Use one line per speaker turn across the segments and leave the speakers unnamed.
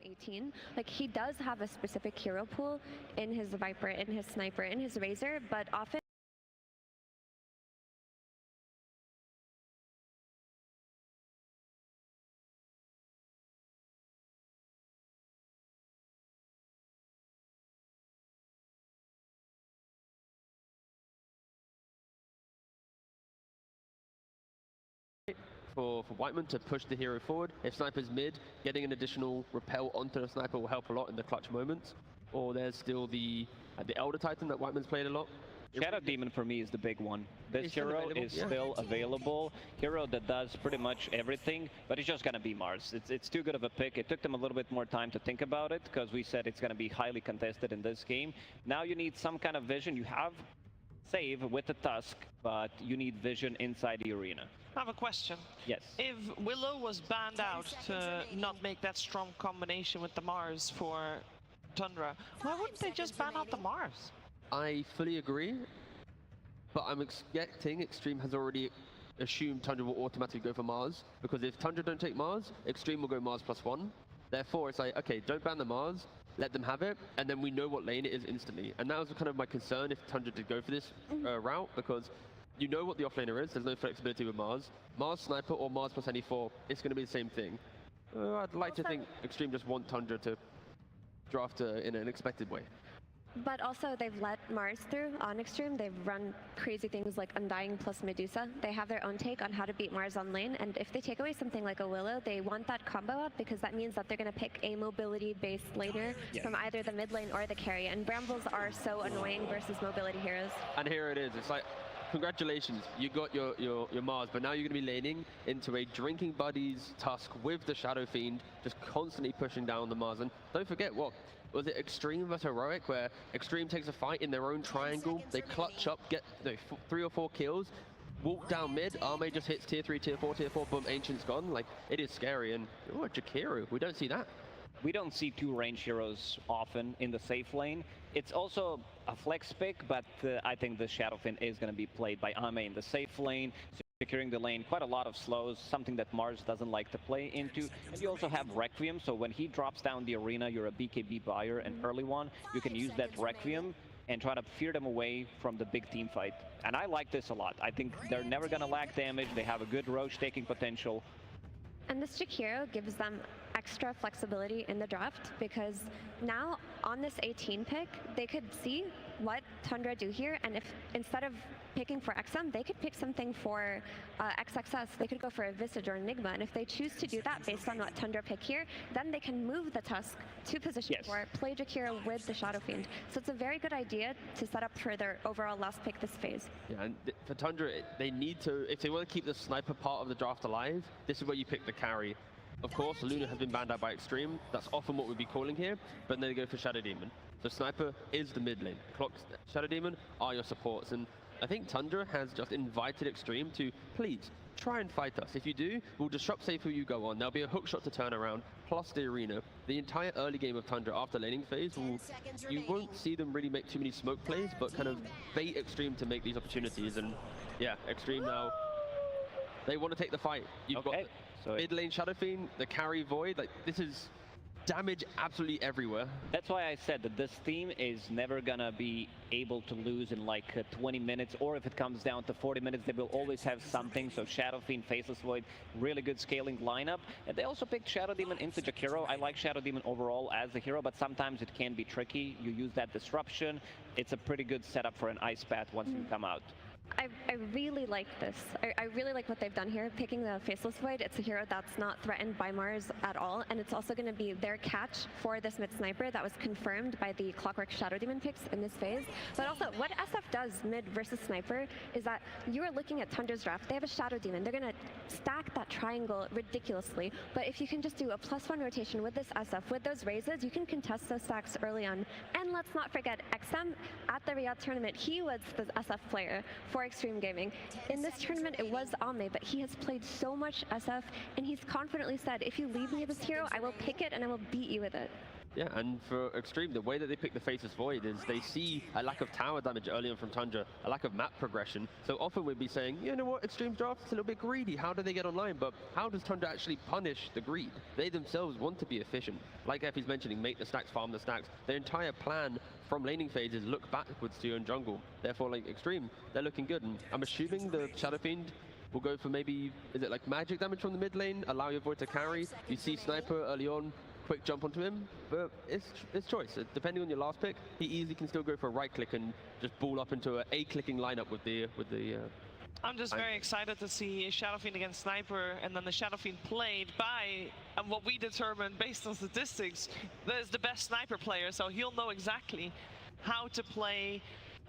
18. Like, he does have a specific hero pool in his Viper, in his Sniper, in his Razor, but often
for Whiteman to push the hero forward. If Sniper's mid, getting an additional repel onto the Sniper will help a lot in the clutch moments. Or there's still the Elder Titan that Whiteman's played a lot.
Shadow Demon for me is the big one. This hero is still available. Hero that does pretty much everything, but it's just gonna be Mars. It's too good of a pick. It took them a little bit more time to think about it because we said it's gonna be highly contested in this game. Now you need some kind of vision. You have save with the Tusk, but you need vision inside the arena.
I have a question.
Yes.
If Willow was banned out to not make that strong combination with the Mars for Tundra, why wouldn't they just ban out the Mars?
I fully agree, but I'm expecting Extreme has already assumed Tundra will automatically go for Mars, because if Tundra don't take Mars, Extreme will go Mars +1. Therefore, it's like, okay, don't ban the Mars, let them have it, and then we know what lane it is instantly. And that was kind of my concern if Tundra did go for this route, because you know what the offlaner is, there's no flexibility with Mars. Mars Sniper or Mars plus any 4, it's going to be the same thing. I'd like to think Extreme just want Tundra to draft in an expected way.
But also, they've let Mars through on Extreme. They've run crazy things like Undying plus Medusa. They have their own take on how to beat Mars on lane, and if they take away something like a Willow, they want that combo up because that means that they're going to pick a mobility-based laner from either the mid lane or the carry, and Brambles are so annoying versus mobility heroes.
And here it is. It's like, congratulations, you got your Mars, but now you're going to be laning into a Drinking Buddies Tusk with the Shadow Fiend, just constantly pushing down the Mars. And don't forget, what was it, Extreme versus Heroic, where Extreme takes a fight in their own triangle, they clutch up, get 3 or 4 kills, walk down mid, Arme just hits tier 3, tier 4, boom, Ancient's gone. Like, it is scary, and Jakiro, we don't see that.
We don't see 2 range heroes often in the safe lane. It's also a flex pick, but I think the Shadowfin is going to be played by Ame in the safe lane, securing the lane, quite a lot of slows, something that Mars doesn't like to play into. And you also have Requiem, so when he drops down the arena, you're a BKB buyer, an early one, you can use that Requiem and try to fear them away from the big team fight. And I like this a lot. I think they're never going to lack damage, they have a good Roche taking potential.
And this Jakiro gives them extra flexibility in the draft because now on this 18 pick, they could see what Tundra do here, and if instead of picking for XM, they could pick something for XXS. They could go for a Visage or Enigma, and if they choose to do that based on what Tundra pick here, then they can move the Tusk to position 4, play Jakiro with the Shadow Fiend. So it's a very good idea to set up for their overall last pick this phase.
Yeah, and for Tundra, they need to, if they want to keep the Sniper part of the draft alive, this is where you pick the carry. Of course, Luna has been banned out by Extreme. That's often what we'd be calling here, but then they go for Shadow Demon. So Sniper is the mid lane. Shadow Demon are your supports, and I think Tundra has just invited Extreme to, please, try and fight us. If you do, we'll disrupt safe who you go on. There'll be a hook shot to turn around, plus the arena. The entire early game of Tundra after laning phase, you won't see them really make too many smoke plays, but kind of bait Extreme to make these opportunities. And yeah, Extreme now, they want to take the fight. You've got mid lane Shadow Fiend, the carry Void, like this is damage absolutely everywhere.
That's why I said that this team is never gonna be able to lose in like 20 minutes, or if it comes down to 40 minutes, they will always have something. So Shadow Fiend, Faceless Void, really good scaling lineup. And they also picked Shadow Demon into Jakiro. I like Shadow Demon overall as a hero, but sometimes it can be tricky. You use that disruption. It's a pretty good setup for an Ice Path once you come out.
I really like this. I really like what they've done here, picking the Faceless Void. It's a hero that's not threatened by Mars at all, and it's also going to be their catch for this mid sniper that was confirmed by the Clockwork Shadow Demon picks in this phase. But also, what SF does mid versus sniper is that you are looking at Tundra's draft. They have a Shadow Demon. They're going to stack that triangle ridiculously, but if you can just do a +1 rotation with this SF, with those raises, you can contest those stacks early on. And let's not forget, XM at the Riyadh tournament, he was the SF player for Extreme Gaming. In this tournament, it was Ame, but he has played so much SF, and he's confidently said, if you leave me this hero, I will pick it and I will beat you with it.
Yeah, and for Extreme, the way that they pick the Faceless Void is they see a lack of tower damage early on from Tundra, a lack of map progression. So often we'd be saying, you know what, Extreme's draft is a little bit greedy. How do they get online? But how does Tundra actually punish the greed? They themselves want to be efficient. Like Effie's mentioning, make the stacks, farm the stacks. Their entire plan from laning phase is look backwards to your own jungle. Therefore, like Extreme, they're looking good. And I'm assuming the Shadow Fiend will go for maybe, is it like magic damage from the mid lane? Allow your Void to carry. You see Sniper early on, quick jump onto him, but it's choice. Depending on your last pick, he easily can still go for a right click and just ball up into a clicking lineup with the.
I'm just very excited to see Shadow Fiend against Sniper, and then the Shadow Fiend played by, and what we determined based on statistics, that is the best Sniper player, so he'll know exactly how to play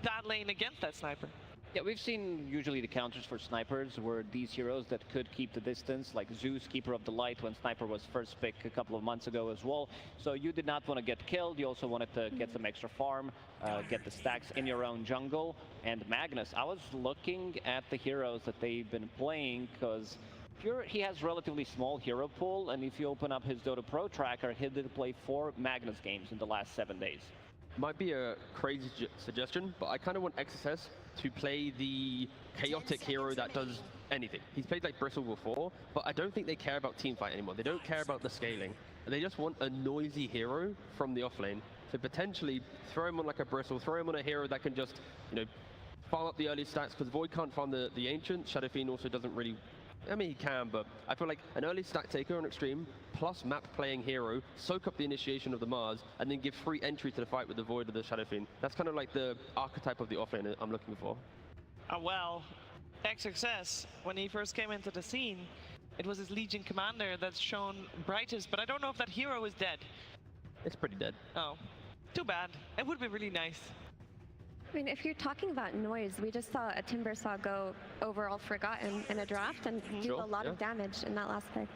that lane against that Sniper.
Yeah, we've seen usually the counters for snipers were these heroes that could keep the distance, like Zeus, Keeper of the Light, when Sniper was first picked a couple of months ago as well. So you did not want to get killed, you also wanted to get some extra farm, get the stacks in your own jungle. And Magnus, I was looking at the heroes that they've been playing, because he has relatively small hero pool, and if you open up his Dota Pro tracker, he did play 4 Magnus games in the last 7 days.
Might be a crazy suggestion, but I kind of want XSS to play the chaotic hero that does anything. He's played like Bristle before, but I don't think they care about teamfight anymore. They don't care about the scaling. They just want a noisy hero from the offlane. So potentially throw him on like a Bristle, throw him on a hero that can just, you know, farm up the early stacks, because Void can't farm the Ancient. Shadow Fiend also doesn't really, I mean, he can, but I feel like an early stack taker on Extreme, plus map playing hero, soak up the initiation of the Mars, and then give free entry to the fight with the Void or the Shadow Fiend. That's kind of like the archetype of the offlane I'm looking for.
Well, XXS, when he first came into the scene, it was his Legion commander that's shown brightest, but I don't know if that hero is dead.
It's pretty dead.
Oh, too bad. It would be really nice.
I mean, if you're talking about noise, we just saw a Timbersaw go overall forgotten in a draft and do a lot of damage in that last pick.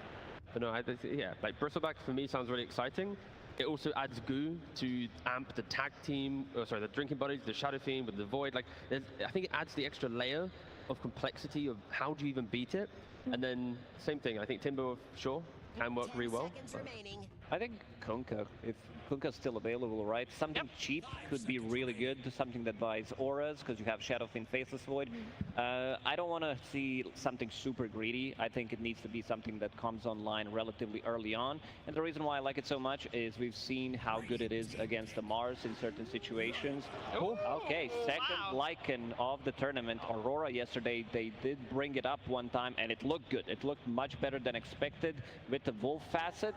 But no, yeah, like Bristleback for me sounds really exciting. It also adds goo to amp the tag team, the drinking buddies, the Shadow Fiend with the Void. Like, I think it adds the extra layer of complexity of how do you even beat it. And then same thing, I think Timber, sure, can work really well.
I think Kunkka, if Kunkka's still available, right? Something cheap could be really good, something that buys auras, because you have Shadow Fiend, Faceless Void. I don't want to see something super greedy. I think it needs to be something that comes online relatively early on. And the reason why I like it so much is we've seen how good it is against the Mars in certain situations.
Ooh.
Okay, second Lycan of the tournament. Aurora yesterday, they did bring it up one time, and it looked good. It looked much better than expected with the Wolf facet.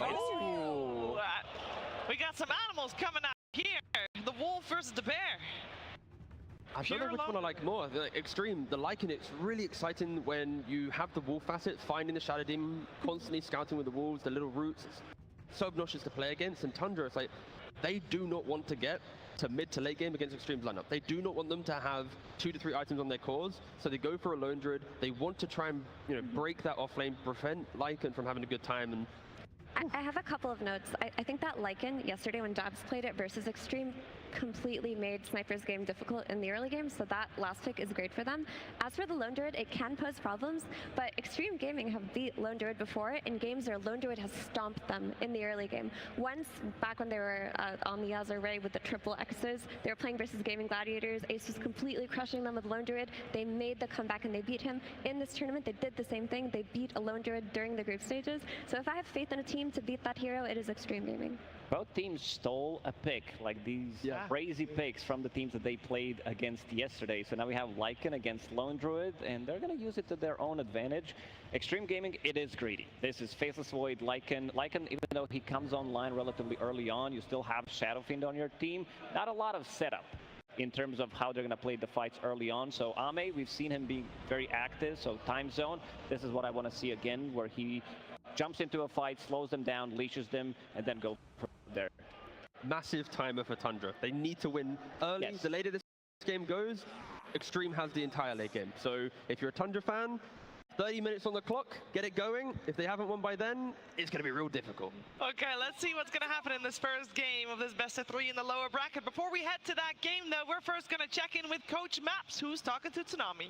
Oh, we got some animals coming out here. The wolf versus the bear.
I don't know which one I like more. The Extreme, the Lycan, it's really exciting when you have the wolf facet, finding the Shadow Demon, constantly scouting with the wolves, the little roots. It's so obnoxious to play against. And Tundra, it's like, they do not want to get to mid to late game against Extreme's lineup. They do not want them to have 2 to 3 items on their cores, so they go for a lone druid. They want to try and, you know, break that offlane, prevent Lycan from having a good time. And
I have a couple of notes. I think that Lycan yesterday when Jabs played it versus Extreme completely made Sniper's game difficult in the early game, so that last pick is great for them. As for the Lone Druid, it can pose problems, but Extreme Gaming have beat Lone Druid before in games where Lone Druid has stomped them in the early game. Once, back when they were on the Azure Ray with the triple X's, they were playing versus Gaming Gladiators. Ace was completely crushing them with Lone Druid. They made the comeback and they beat him. In this tournament, they did the same thing. They beat a Lone Druid during the group stages. So if I have faith in a team to beat that hero, it is Extreme Gaming.
Both teams stole a pick, like these crazy picks from the teams that they played against yesterday. So now we have Lycan against Lone Druid, and they're going to use it to their own advantage. Extreme Gaming, it is greedy. This is Faceless Void, Lycan. Lycan, even though he comes online relatively early on, you still have Shadow Fiend on your team. Not a lot of setup in terms of how they're going to play the fights early on. So Ame, we've seen him being very active. So time zone, this is what I want to see again, where he jumps into a fight, slows them down, leashes them, and then go from there.
Massive timer for Tundra. They need to win early.
Yes.
The later this game goes, Extreme has the entire late game. So if you're a Tundra fan, 30 minutes on the clock, get it going. If they haven't won by then, it's going to be real difficult.
Okay, let's see what's going to happen in this first game of this best of 3 in the lower bracket. Before we head to that game, though, we're first going to check in with Coach Maps, who's talking to Tsunami.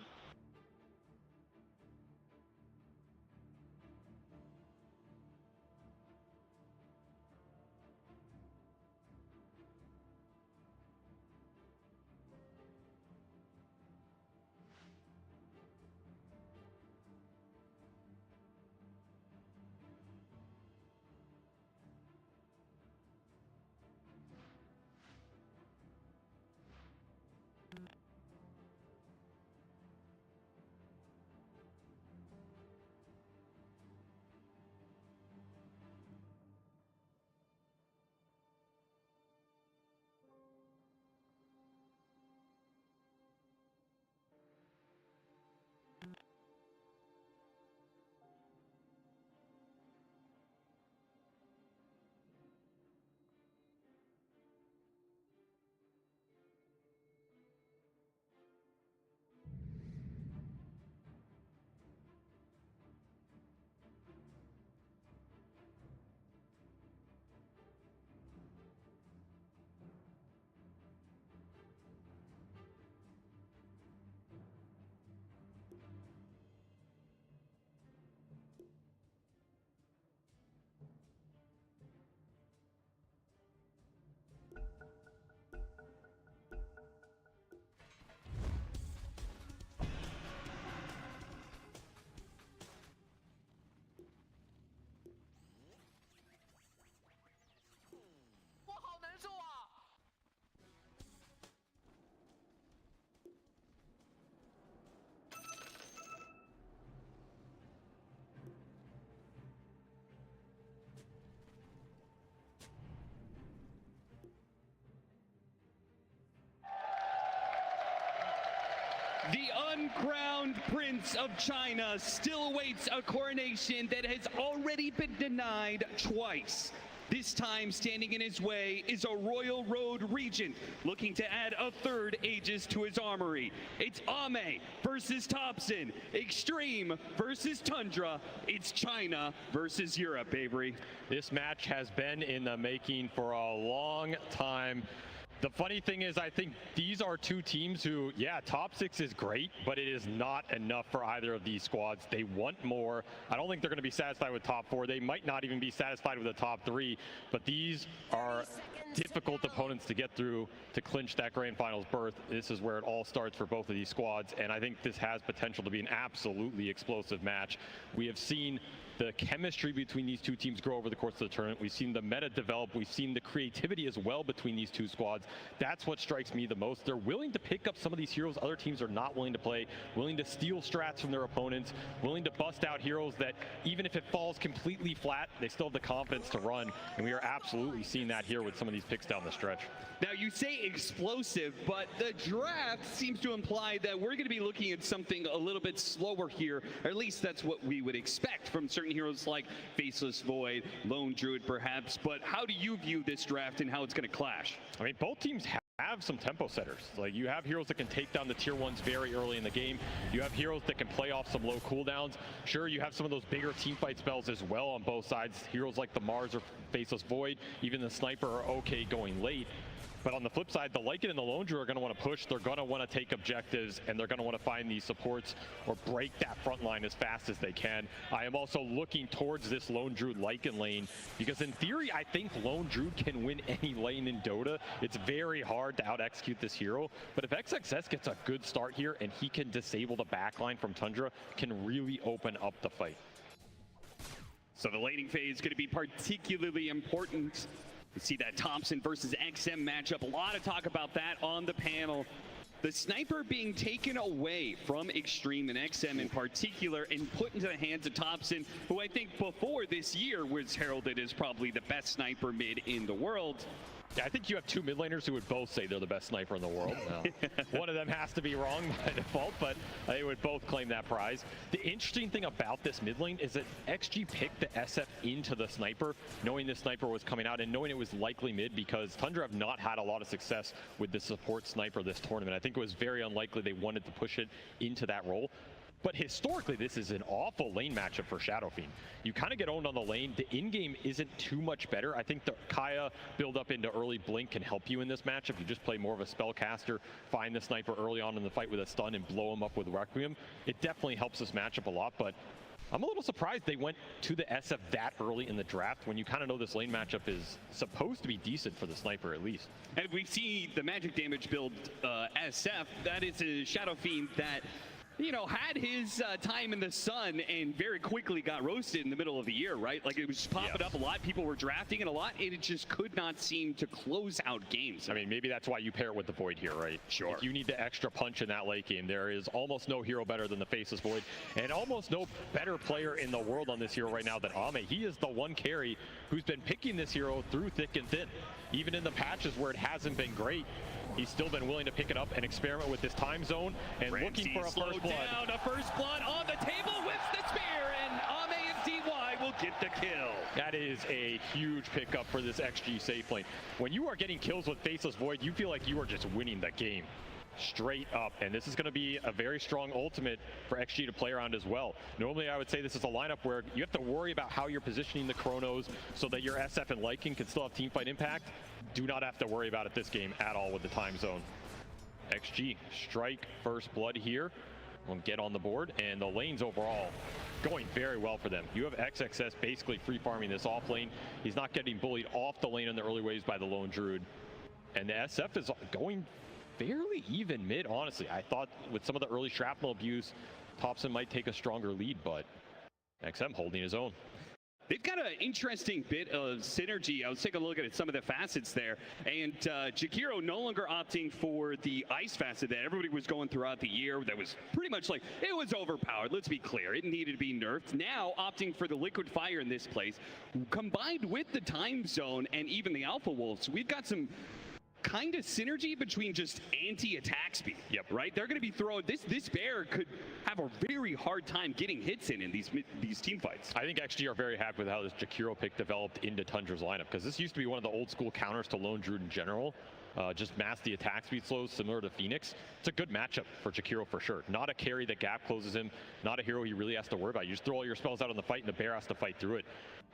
The uncrowned Prince of China still awaits a coronation that has already been denied twice. This time, standing in his way is a Royal Road Regent looking to add a third Aegis to his armory. It's Ame versus Thompson, Extreme versus Tundra. It's China versus Europe, Avery.
This match has been in the making for a long time. The funny thing is, I think these are two teams who, yeah, top 6 is great, but it is not enough for either of these squads. They want more. I don't think they're going to be satisfied with top 4. They might not even be satisfied with the top 3, but these are difficult opponents to get through to clinch that grand finals berth. This is where it all starts for both of these squads, and I think this has potential to be an absolutely explosive match. We have seen the chemistry between these two teams grow over the course of the tournament. We've seen the meta develop. We've seen the creativity as well between these two squads. That's what strikes me the most. They're willing to pick up some of these heroes other teams are not willing to play, willing to steal strats from their opponents, willing to bust out heroes that even if it falls completely flat, they still have the confidence to run. And we are absolutely seeing that here with some of these picks down the stretch.
Now, you say explosive, but the draft seems to imply that we're going to be looking at something a little bit slower here, or at least that's what we would expect from certain heroes like Faceless Void, Lone Druid perhaps, but how do you view this draft and how it's going to clash?
I mean, both teams have some tempo setters. Like, you have heroes that can take down the tier 1s very early in the game. You have heroes that can play off some low cooldowns. Sure, you have some of those bigger team fight spells as well on both sides. Heroes like the Mars or Faceless Void, even the Sniper are okay going late. But on the flip side, the Lycan and the Lone Druid are going to want to push. They're going to want to take objectives, and they're going to want to find these supports or break that front line as fast as they can. I am also looking towards this Lone Druid Lycan lane, because in theory, I think Lone Druid can win any lane in Dota. It's very hard to out-execute this hero. But if XXS gets a good start here, and he can disable the backline from Tundra, can really open up the fight.
So the laning phase is going to be particularly important. We see that Thompson versus XM matchup. A lot of talk about that on the panel. The Sniper being taken away from Extreme and XM in particular and put into the hands of Thompson, who I think before this year was heralded as probably the best sniper mid in the world.
Yeah, I think you have two mid laners who would both say they're the best sniper in the world. One of them has to be wrong by default, but they would both claim that prize. The interesting thing about this mid lane is that XG picked the SF into the Sniper, knowing this Sniper was coming out and knowing it was likely mid, because Tundra have not had a lot of success with the support Sniper this tournament. I think it was very unlikely they wanted to push it into that role. But historically, this is an awful lane matchup for Shadow Fiend. You kind of get owned on the lane. The in-game isn't too much better. I think the Kaya build up into early Blink can help you in this matchup. You just play more of a spellcaster, find the Sniper early on in the fight with a stun and blow him up with Requiem. It definitely helps this matchup a lot, but I'm a little surprised they went to the SF that early in the draft when you kind of know this lane matchup is supposed to be decent for the Sniper at least.
And we see the magic damage build SF. That is a Shadow Fiend that, you know, had his time in the sun and very quickly got roasted in the middle of the year, right? Like, it was just popping up a lot. People were drafting it a lot, and it just could not seem to close out games.
I mean, maybe that's why you pair it with the Void here, right?
Sure.
If you need the extra punch in that late game. There is almost no hero better than the Faceless Void, and almost no better player in the world on this hero right now than Ame. He is the one carry who's been picking this hero through thick and thin. Even in the patches where it hasn't been great, he's still been willing to pick it up and experiment with this time zone and looking for a first blood.
Down, a first blood on the table with the spear, and Ame and DY will get the kill.
That is a huge pickup for this XG safe lane. When you are getting kills with Faceless Void, you feel like you are just winning the game straight up, and this is going to be a very strong ultimate for XG to play around as well. Normally I would say this is a lineup where you have to worry about how you're positioning the Chronos so that your SF and Lycan can still have teamfight impact. Do not have to worry about it this game at all with the time zone. XG strike first blood here, will get on the board, and the lanes overall going very well for them. You have XXS basically free farming this off lane. He's not getting bullied off the lane in the early waves by the Lone Druid, and the SF is going fairly even mid, honestly. I thought with some of the early shrapnel abuse, Thompson might take a stronger lead, but XM holding his own.
They've got an interesting bit of synergy. I was taking a look at some of the facets there, and Jakiro no longer opting for the ice facet that everybody was going throughout the year. That was pretty much like, it was overpowered. Let's be clear, it needed to be nerfed. Now opting for the liquid fire in this place, combined with the time zone and even the Alpha Wolves, we've got some kind of synergy between just anti-attack speed.
Yep.
Right? They're going to be throwing this bear could have a very hard time getting hits in these team fights.
I think XG are very happy with how this Jakiro pick developed into Tundra's lineup, because this used to be one of the old school counters to Lone Druid in general. Just mask the attack speed slows similar to Phoenix. It's a good matchup for Jakiro for sure. Not a carry that gap closes him, not a hero he really has to worry about. You just throw all your spells out on the fight and the bear has to fight through it.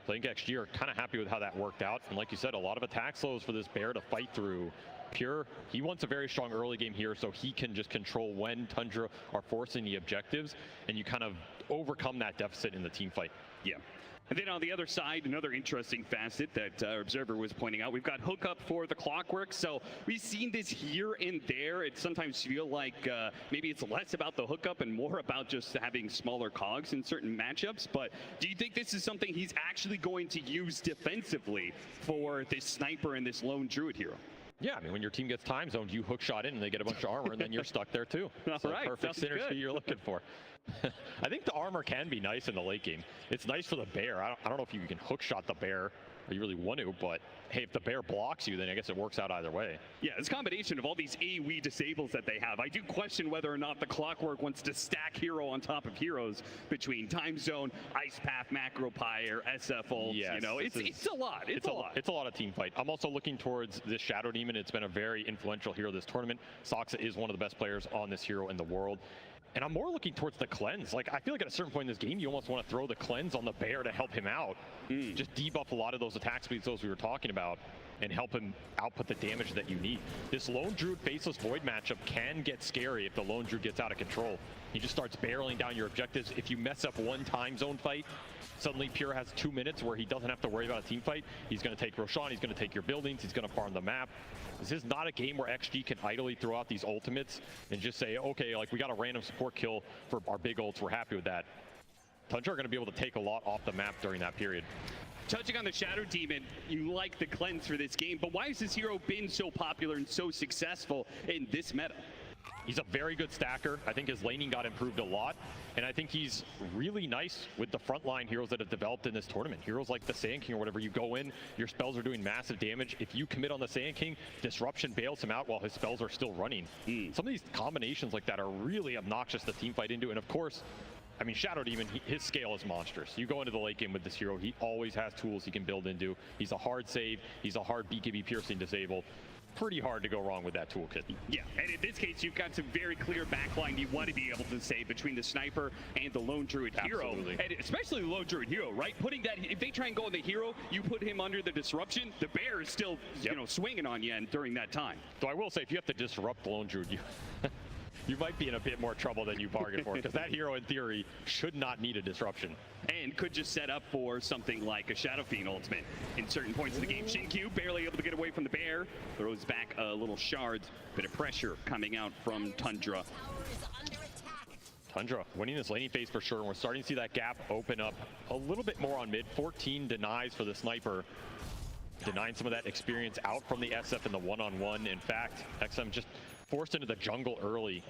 So I think XG are kind of happy with how that worked out. And like you said, a lot of attack slows for this bear to fight through. Pure, he wants a very strong early game here so he can just control when Tundra are forcing the objectives, and you kind of overcome that deficit in the team fight.
Yeah. And then on the other side, another interesting facet that our observer was pointing out, we've got hookup for the Clockwork. So we've seen this here and there. It sometimes feel like maybe it's less about the hookup and more about just having smaller cogs in certain matchups. But do you think this is something he's actually going to use defensively for this sniper and this lone druid hero?
Yeah, I mean, when your team gets time zoned, you hook shot in and they get a bunch of armor and then you're stuck there too.
All right,
perfect synergy you're looking for. I think the armor can be nice in the late game. It's nice for the bear. I don't know if you can hook shot the bear or you really want to, but hey, if the bear blocks you, then I guess it works out either way. Yeah,
this combination of all these AoE disables that they have, I do question whether or not the Clockwork wants to stack hero on top of heroes between Time Zone, Ice Path, Macro Pyre, SF ults.
Yes,
you know, it's a lot. It's a lot.
It's a lot of team fight. I'm also looking towards this Shadow Demon. It's been a very influential hero this tournament. Soxa is one of the best players on this hero in the world. And I'm more looking towards the cleanse. Like, I feel like at a certain point in this game, you almost want to throw the cleanse on the bear to help him out. Just debuff a lot of those attack speeds, those we were talking about, and help him output the damage that you need. This Lone Druid Faceless Void matchup can get scary if the Lone Druid gets out of control. He just starts barreling down your objectives. If you mess up one time zone fight, suddenly Pure has 2 minutes where he doesn't have to worry about a team fight. He's going to take Roshan, he's going to take your buildings, he's going to farm the map. This is not a game where XG can idly throw out these ultimates and just say, okay, like we got a random support kill for our big ults, we're happy with that. Tundra are going to be able to take a lot off the map during that period.
Touching on the Shadow Demon, you like the cleanse for this game, but why has this hero been so popular and so successful in this meta?
He's a very good stacker. I think his laning got improved a lot, and I think he's really nice with the frontline heroes that have developed in this tournament. Heroes like the Sand King or whatever, you go in, your spells are doing massive damage. If you commit on the Sand King, Disruption bails him out while his spells are still running. Some of these combinations like that are really obnoxious to team fight into, and of course, I mean, Shadow Demon, his scale is monstrous. You go into the late game with this hero, he always has tools he can build into. He's a hard save, he's a hard BKB piercing disable. Pretty hard to go wrong with that toolkit.
Yeah, and in this case, you've got some very clear backline you want to be able to save between the sniper and the Lone Druid hero.
Absolutely.
And especially the Lone Druid hero, right? Putting that, if they try and go on the hero, you put him under the disruption, the bear is still, you know, swinging on you during that time.
So I will say, if you have to disrupt the Lone Druid, you might be in a bit more trouble than you bargained for, because that hero, in theory, should not need a disruption.
And could just set up for something like a Shadow Fiend ultimate in certain points of the game. Shinkyu barely able to get away from the bear, throws back a little shard, bit of pressure coming out from Tundra.
Tundra winning this laning phase for sure, and we're starting to see that gap open up a little bit more on mid. 14 denies for the sniper, denying some of that experience out from the SF in the one-on-one. In fact, XM just forced into the jungle early,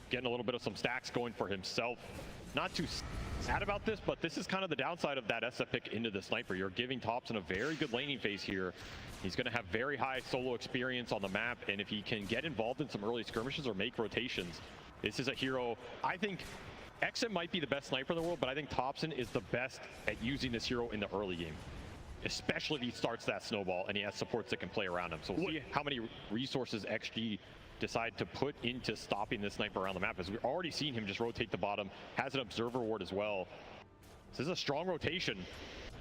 getting a little bit of some stacks going for himself. Not too sad about this, but this is kind of the downside of that SF pick into the sniper. You're giving Thompson a very good laning phase here. He's going to have very high solo experience on the map, and if he can get involved in some early skirmishes or make rotations, this is a hero. I think XM might be the best sniper in the world, but I think Thompson is the best at using this hero in the early game, especially if he starts that snowball and he has supports that can play around him. So we'll see how many resources XG decide to put into stopping this sniper around the map, as we've already seen him just rotate the bottom, has an observer ward as well. This is a strong rotation.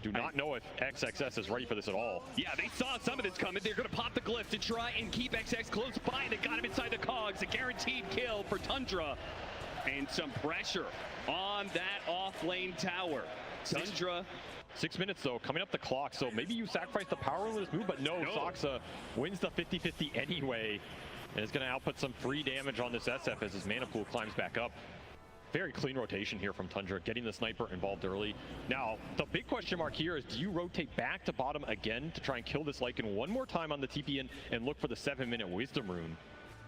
Do not know if XXS is ready for this at all.
Yeah, they saw some of this coming. They're going to pop the glyph to try and keep XX close by. They got him inside the cogs. A guaranteed kill for Tundra. And some pressure on that off-lane tower. Tundra.
6 minutes though, coming up the clock, so maybe you sacrifice the power with this move, but no. Soxa wins the 50-50 anyway, and is going to output some free damage on this SF as his mana pool climbs back up. Very clean rotation here from Tundra, getting the sniper involved early. Now, the big question mark here is, do you rotate back to bottom again to try and kill this Lycan one more time on the TPN and look for the 7-minute Wisdom Rune?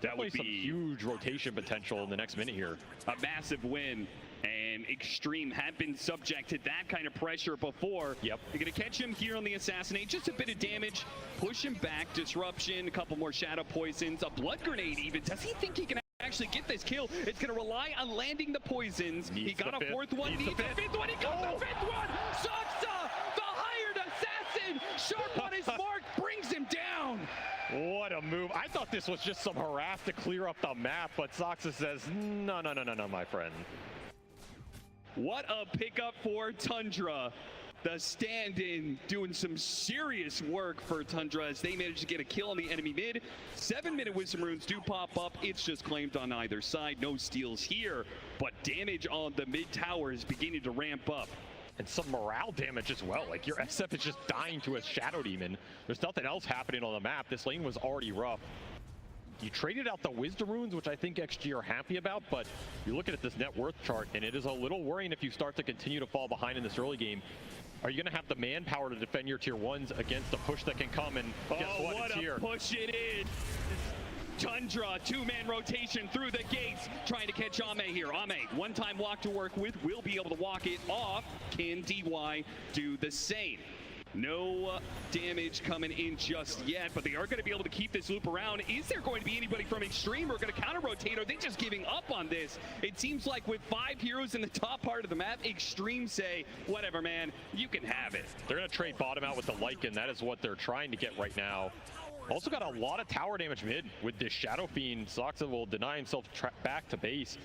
That would be some huge rotation potential in the next minute here.
A massive win. And and Extreme have been subject to that kind of pressure before.
Yep.
You're going to catch him here on the Assassinate. Just a bit of damage. Push him back. Disruption. A couple more Shadow Poisons. A Blood Grenade even. Does he think he can actually get this kill? It's going to rely on landing the poisons. He got a fourth one. Needs a fifth one. He got the fifth one. Saksa, the hired assassin. Sharp on his mark. Brings him down.
What a move. I thought this was just some harass to clear up the map, but Saksa says, no, my friend.
What a pickup for Tundra. The stand-in doing some serious work for Tundra as they managed to get a kill on the enemy mid. 7-minute Wisdom Runes do pop up. It's just claimed on either side. No steals here, but damage on the mid tower is beginning to ramp up.
And some morale damage as well. Like, your SF is just dying to a Shadow Demon. There's nothing else happening on the map. This lane was already rough. You traded out the Wisdom Runes, which I think XG are happy about, but you're looking at this net worth chart, and it is a little worrying if you start to continue to fall behind in this early game. Are you going to have the manpower to defend your tier 1s against a push that can come, and guess what?
What
it's
a
here.
push it is. Tundra, two-man rotation through the gates, trying to catch Ame here. Ame, one-time walk to work with, will be able to walk it off. Can DY do the same? No damage coming in just yet, but they are going to be able to keep this loop around. Is there going to be anybody from Extreme who are going to counter-rotate? Are they just giving up on this? It seems like with 5 heroes in the top part of the map, Extreme say, whatever, man, you can have it.
They're going to trade bottom out with the Lycan. That is what they're trying to get right now. Also got a lot of tower damage mid with this Shadow Fiend. Saksa will deny himself back to base.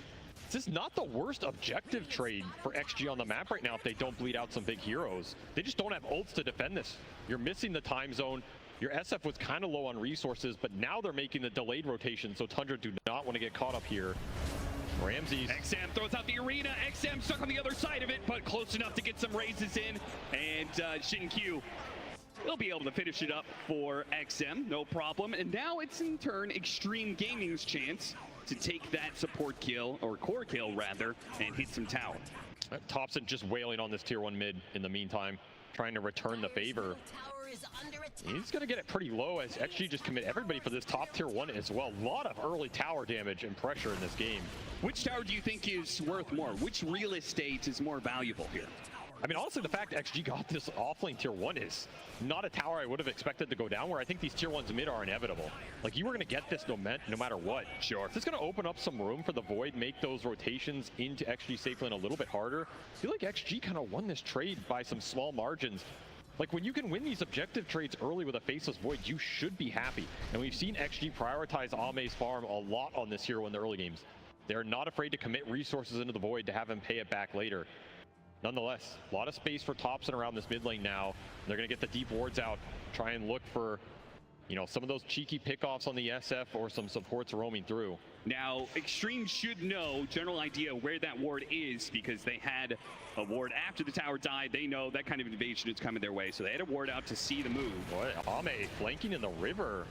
This is not the worst objective trade for XG on the map right now if they don't bleed out some big heroes. They just don't have ults to defend this. You're missing the time zone. Your SF was kind of low on resources, but now they're making the delayed rotation, so Tundra do not want to get caught up here. Ramses.
XM throws out the arena. XM stuck on the other side of it, but close enough to get some raises in. And Shin-Q will be able to finish it up for XM, no problem. And now it's in turn Extreme Gaming's chance to take that support kill, or core kill rather, and hit some tower.
Thompson just wailing on this tier 1 mid in the meantime, trying to return the favor. He's going to get it pretty low as XG just commit everybody for this top tier 1 as well. A lot of early tower damage and pressure in this game.
Which tower do you think is worth more? Which real estate is more valuable here?
I mean, honestly, the fact XG got this offlane tier 1 is not a tower I would have expected to go down, where I think these tier 1s mid are inevitable. Like, you were going to get this no matter what. Sure. This is going to open up some room for the Void, make those rotations into XG safe lane a little bit harder. I feel like XG kind of won this trade by some small margins. Like, when you can win these objective trades early with a Faceless Void, you should be happy. And we've seen XG prioritize Ame's farm a lot on this hero in the early games. They're not afraid to commit resources into the Void to have him pay it back later. Nonetheless, a lot of space for Thompson around this mid lane now. They're going to get the deep wards out, try and look for, you know, some of those cheeky pickoffs on the SF or some supports roaming through.
Now, Extreme should know, general idea where that ward is, because they had a ward after the tower died. They know that kind of invasion is coming their way, so they had a ward out to see the move.
Boy, Ame flanking in the river.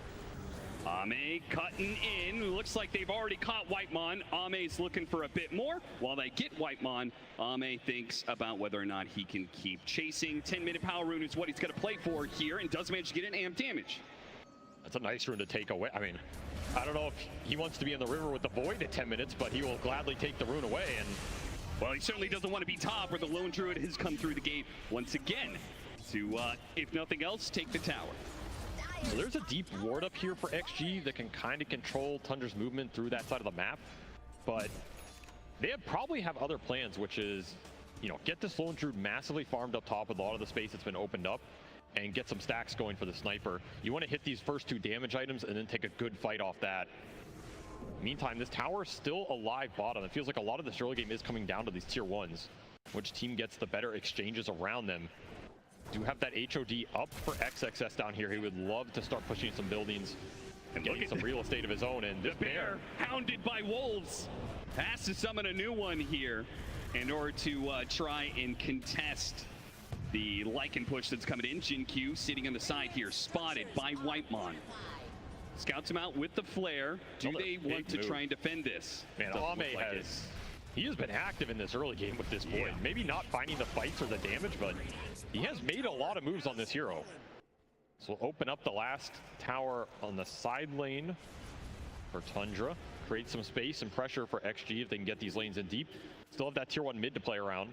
Ame cutting in. Looks like they've already caught Whitemon. Ame's looking for a bit more. While they get Whitemon, Ame thinks about whether or not he can keep chasing. 10-minute power rune is what he's going to play for here, and does manage to get an amp damage.
That's a nice rune to take away. I mean, I don't know if he wants to be in the river with the Void at 10 minutes, but he will gladly take the rune away. And
well, he certainly doesn't want to be top, where the Lone Druid has come through the gate once again to, if nothing else, take the tower.
So there's a deep ward up here for XG that can kind of control Tundra's movement through that side of the map, but they probably have other plans, which is, you know, get this Lone Druid massively farmed up top with a lot of the space that's been opened up, and get some stacks going for the sniper. You want to hit these first 2 damage items and then take a good fight off that. Meantime, this tower is still alive bottom. It feels like a lot of this early game is coming down to these tier 1s. Which team gets the better exchanges around them? Do have that HOD up for XXS down here. He would love to start pushing some buildings and getting some real estate of his own. And
the bear, hounded by wolves, has to summon a new one here in order to try and contest the Lycan push that's coming in. Jin-Q sitting on the side here, spotted by Whitemon. Scouts him out with the flare. Do they want to try and defend this?
Man, Ame has... He has been active in this early game with this Void. Yeah. Maybe not finding the fights or the damage, but he has made a lot of moves on this hero. So we'll open up the last tower on the side lane for Tundra. Create some space and pressure for XG if they can get these lanes in deep. still have that tier 1 mid to play around.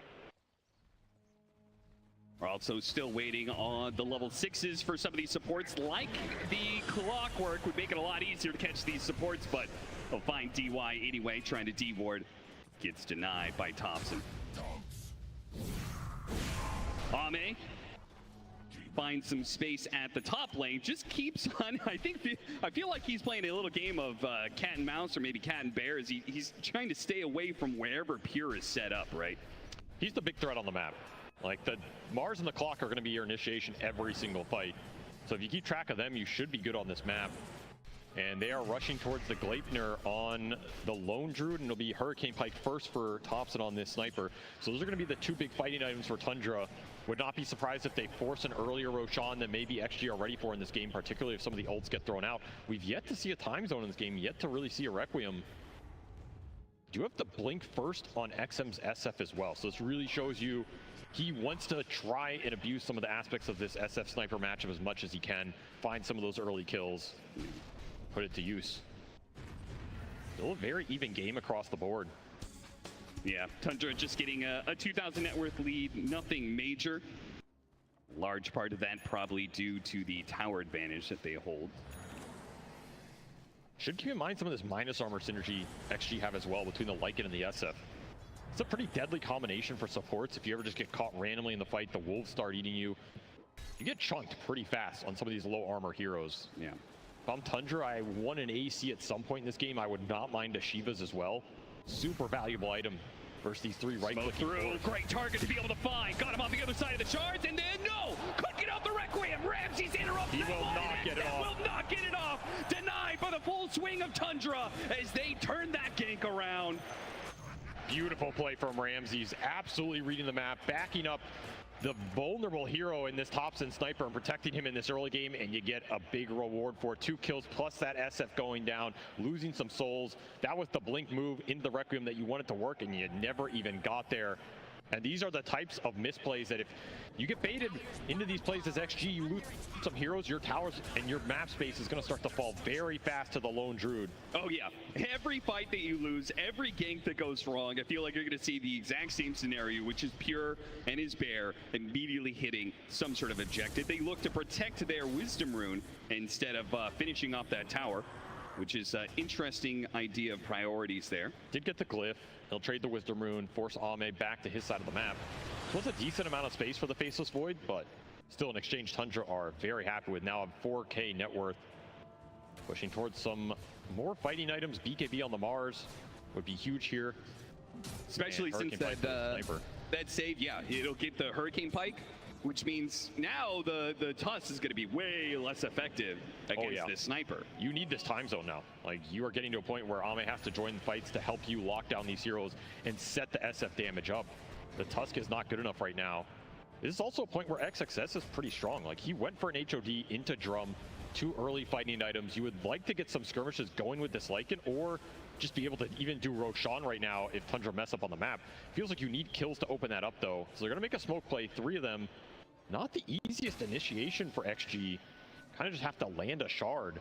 We're also still waiting on the level 6s for some of these supports. Like the Clockwork would make it a lot easier to catch these supports, but they'll find DY anyway, trying to D-ward. Gets denied by Thompson. Ame finds some space at the top lane, just keeps on. I feel like he's playing a little game of cat and mouse, or maybe cat and bear, as he's trying to stay away from wherever Pure is set up, right?
He's the big threat on the map. Like, the Mars and the Clock are going to be your initiation every single fight. So if you keep track of them, you should be good on this map. And they are rushing towards the Gleipnir on the Lone Druid, and it'll be Hurricane Pike first for Thompson on this sniper. So those are going to be the two big fighting items for Tundra. Would not be surprised if they force an earlier Roshan than maybe XG are ready for in this game, particularly if some of the ults get thrown out. We've yet to see a time zone in this game, yet to really see a Requiem. Do have to blink first on XM's SF as well. So this really shows you he wants to try and abuse some of the aspects of this SF sniper matchup as much as he can. Find some of those early kills, put it to use. Still a very even game across the board.
Yeah, Tundra just getting a 2,000 net worth lead, nothing major. Large part of that probably due to the tower advantage that they hold.
Should keep in mind some of this minus armor synergy XG have as well between the Lycan and the SF. It's a pretty deadly combination for supports. If you ever just get caught randomly in the fight, the wolves start eating you. You get chunked pretty fast on some of these low armor heroes.
Yeah.
If I'm Tundra, I won an AC at some point in this game. I would not mind a Shivas as well. Super valuable item versus these three right-clicking
through. Great target to be able to find. Got him on the other side of the shards, and then no! Couldn't get off the Requiem. Ramsey's interrupted.
He will not get it off.
Will not get it off. Denied by the full swing of Tundra as they turn that gank around.
Beautiful play from Ramses, absolutely reading the map, backing up the vulnerable hero in this Thompson sniper and protecting him in this early game, and you get a big reward for it. 2 kills plus that SF going down, losing some souls. That was the blink move into the Requiem that you wanted to work, and you never even got there. And these are the types of misplays that if you get baited into these plays as XG, you lose some heroes, your towers and your map space is going to start to fall very fast to the Lone Druid.
Oh yeah, every fight that you lose, every gank that goes wrong, I feel like you're going to see the exact same scenario, which is Pure and his bear immediately hitting some sort of objective. They look to protect their Wisdom Rune instead of finishing off that tower, which is an interesting idea of priorities there.
Did get the glyph. He'll trade the Wisdom Rune, force Ame back to his side of the map. It was a decent amount of space for the Faceless Void, but still an exchange Tundra are very happy with. Now a 4K net worth. Pushing towards some more fighting items. BKB on the Mars would be huge here.
Especially since that save, yeah, it'll get the Hurricane Pike, which means now the Tusk is going to be way less effective against this sniper.
You need this time zone now. Like, you are getting to a point where Ame has to join the fights to help you lock down these heroes and set the SF damage up. The Tusk is not good enough right now. This is also a point where XXS is pretty strong. Like, he went for an HOD into Drum, 2 early fighting items. You would like to get some skirmishes going with this Lycan, or just be able to even do Roshan right now if Tundra mess up on the map. Feels like you need kills to open that up though. So they're gonna make a smoke play, 3 of them. Not the easiest initiation for XG. Kind of just have to land a shard.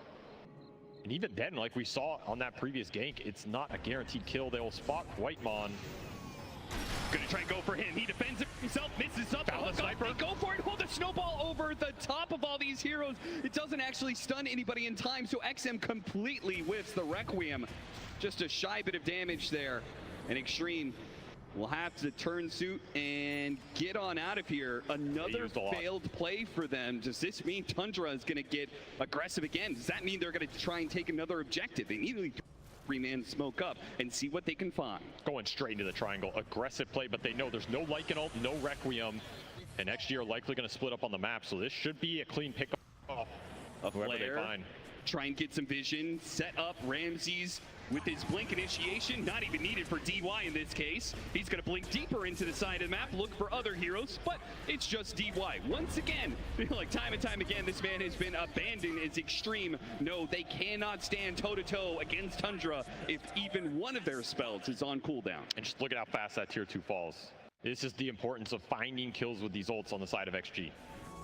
And even then, like we saw on that previous gank, it's not a guaranteed kill. They will spot Whitemon.
Gonna try and go for him. He defends himself, misses up.
Found the sniper.
They go for it. Hold the snowball over the top of all these heroes. It doesn't actually stun anybody in time, so XM completely whiffs the Requiem. Just a shy bit of damage there. And Extreme will have to turn suit and get on out of here. Another failed play for them. Does this mean Tundra is going to get aggressive again? Does that mean they're going to try and take another objective? They immediately 3-man smoke up and see what they can find.
Going straight into the triangle. Aggressive play, but they know there's no Lycan ult, no Requiem. And XG are likely going to split up on the map, so this should be a clean pick off of whoever they find.
Try and get some vision, set up Ramses with his blink initiation, not even needed for DY in this case. He's going to blink deeper into the side of the map, look for other heroes, but it's just DY. Once again, I feel like time and time again, this man has been abandoned as Extreme. No, they cannot stand toe-to-toe against Tundra if even one of their spells is on cooldown.
And just look at how fast that tier 2 falls. This is the importance of finding kills with these ults on the side of XG.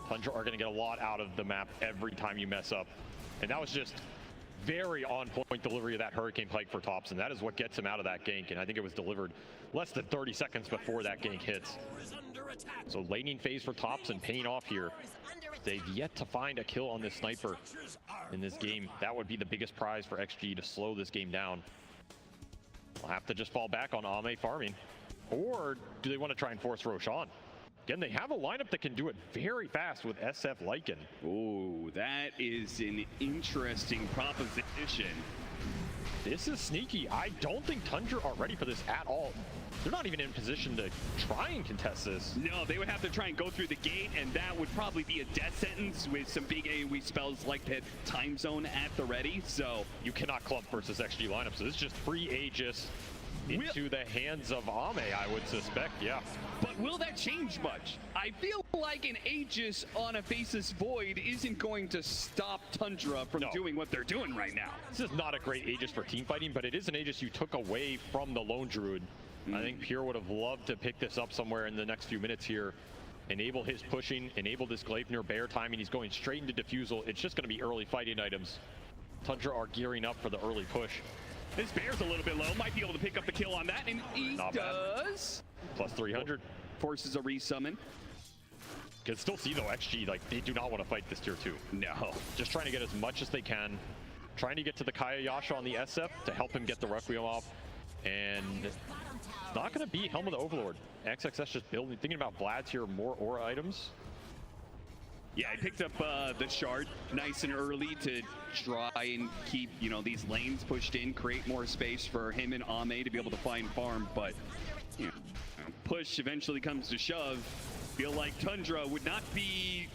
Tundra are going to get a lot out of the map every time you mess up. And that was just very on-point delivery of that Hurricane Pike for Tops, and that is what gets him out of that gank, and I think it was delivered less than 30 seconds before that gank hits. So laning phase for Tops and paying off here. They've yet to find a kill on this sniper in this game. That would be the biggest prize for XG to slow this game down. They'll have to just fall back on Ame farming. Or do they want to try and force Roshan? Again, they have a lineup that can do it very fast with SF Lycan.
Oh, that is an interesting proposition.
This is sneaky. I don't think Tundra are ready for this at all. They're not even in position to try and contest this.
No, they would have to try and go through the gate, and that would probably be a death sentence with some big AoE spells like that time zone at the ready. So
you cannot clump versus XG lineup. So this is just free Aegis into the hands of Ame, I would suspect, yeah.
But will that change much? I feel like an Aegis on a Faceless Void isn't going to stop Tundra from doing what they're doing right now.
This is not a great Aegis for team fighting, but it is an Aegis you took away from the Lone Druid. I think Pure would have loved to pick this up somewhere in the next few minutes here. Enable his pushing, enable this Gleipnir Bear timing. He's going straight into Diffusal. It's just going to be early fighting items. Tundra are gearing up for the early push.
This Bear's a little bit low, might be able to pick up the kill on that, and he does.
Plus 300.
Forces a resummon.
Can still see though, XG, like they do not want to fight this tier 2.
No.
Just trying to get as much as they can. Trying to get to the Kaya Yasha on the SF to help him get the Requiem off. And it's not going to be Helm of the Overlord. XXS just building, thinking about Vlad's here, more aura items.
Yeah, I picked up the shard nice and early to try and keep, you know, these lanes pushed in, create more space for him and Ame to be able to find farm. But, you know, push eventually comes to shove. Feel like Tundra would not be...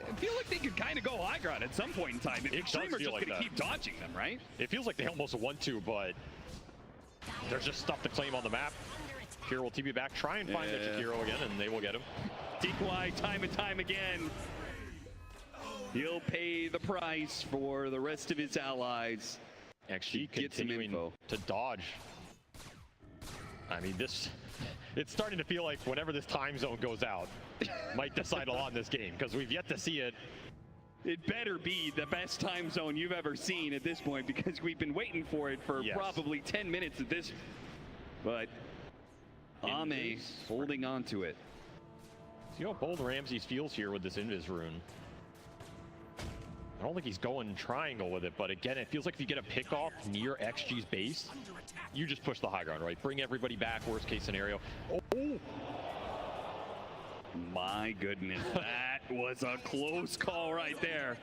I feel like they could kind of go high ground at some point in time. Extreme are just going to keep dodging them, right?
It feels like they almost want to, but there's just stuff to claim on the map. Pure will TP back, try and find the Jakiro again, and they will get him.
DY time and time again. He'll pay the price for the rest of his allies.
XG continuing to dodge. I mean, it's starting to feel like whenever this time zone goes out, might decide a lot in this game, because we've yet to see it.
It better be the best time zone you've ever seen at this point, because we've been waiting for it for probably 10 minutes at this. But Ame holding on to it.
See how bold Ramses feels here with this Invis rune. I don't think he's going triangle with it, but again, it feels like if you get a pick off near XG's base, you just push the high ground, right? Bring everybody back, worst case scenario. Oh!
My goodness, that was a close call right there.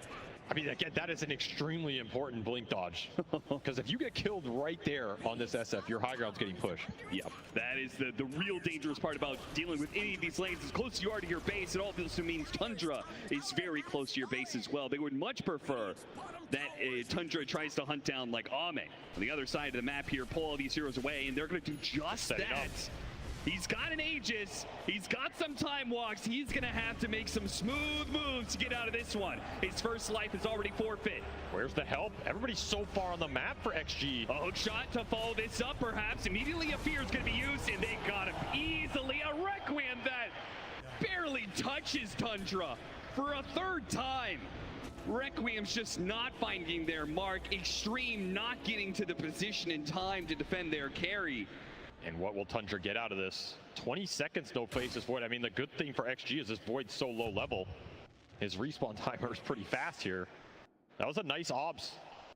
I mean, again, that is an extremely important blink dodge. Because if you get killed right there on this SF, your high ground's getting pushed.
Yep, that is the real dangerous part about dealing with any of these lanes. As close as you are to your base, it also means Tundra is very close to your base as well. They would much prefer that Tundra tries to hunt down like Ame on the other side of the map here, pull all these heroes away, and they're going to do just that. He's got an Aegis, he's got some time walks, he's gonna have to make some smooth moves to get out of this one. His first life is already forfeit.
Where's the help? Everybody's so far on the map for XG.
A hook shot to follow this up, perhaps. Immediately a fear is gonna be used, and they got him easily. A Requiem that barely touches Tundra for a third time. Requiem's just not finding their mark. Extreme not getting to the position in time to defend their carry.
And what will Tundra get out of this? 20 seconds, no Faceless Void. I mean, the good thing for XG is this Void's so low level. His respawn timer is pretty fast here. That was a nice obs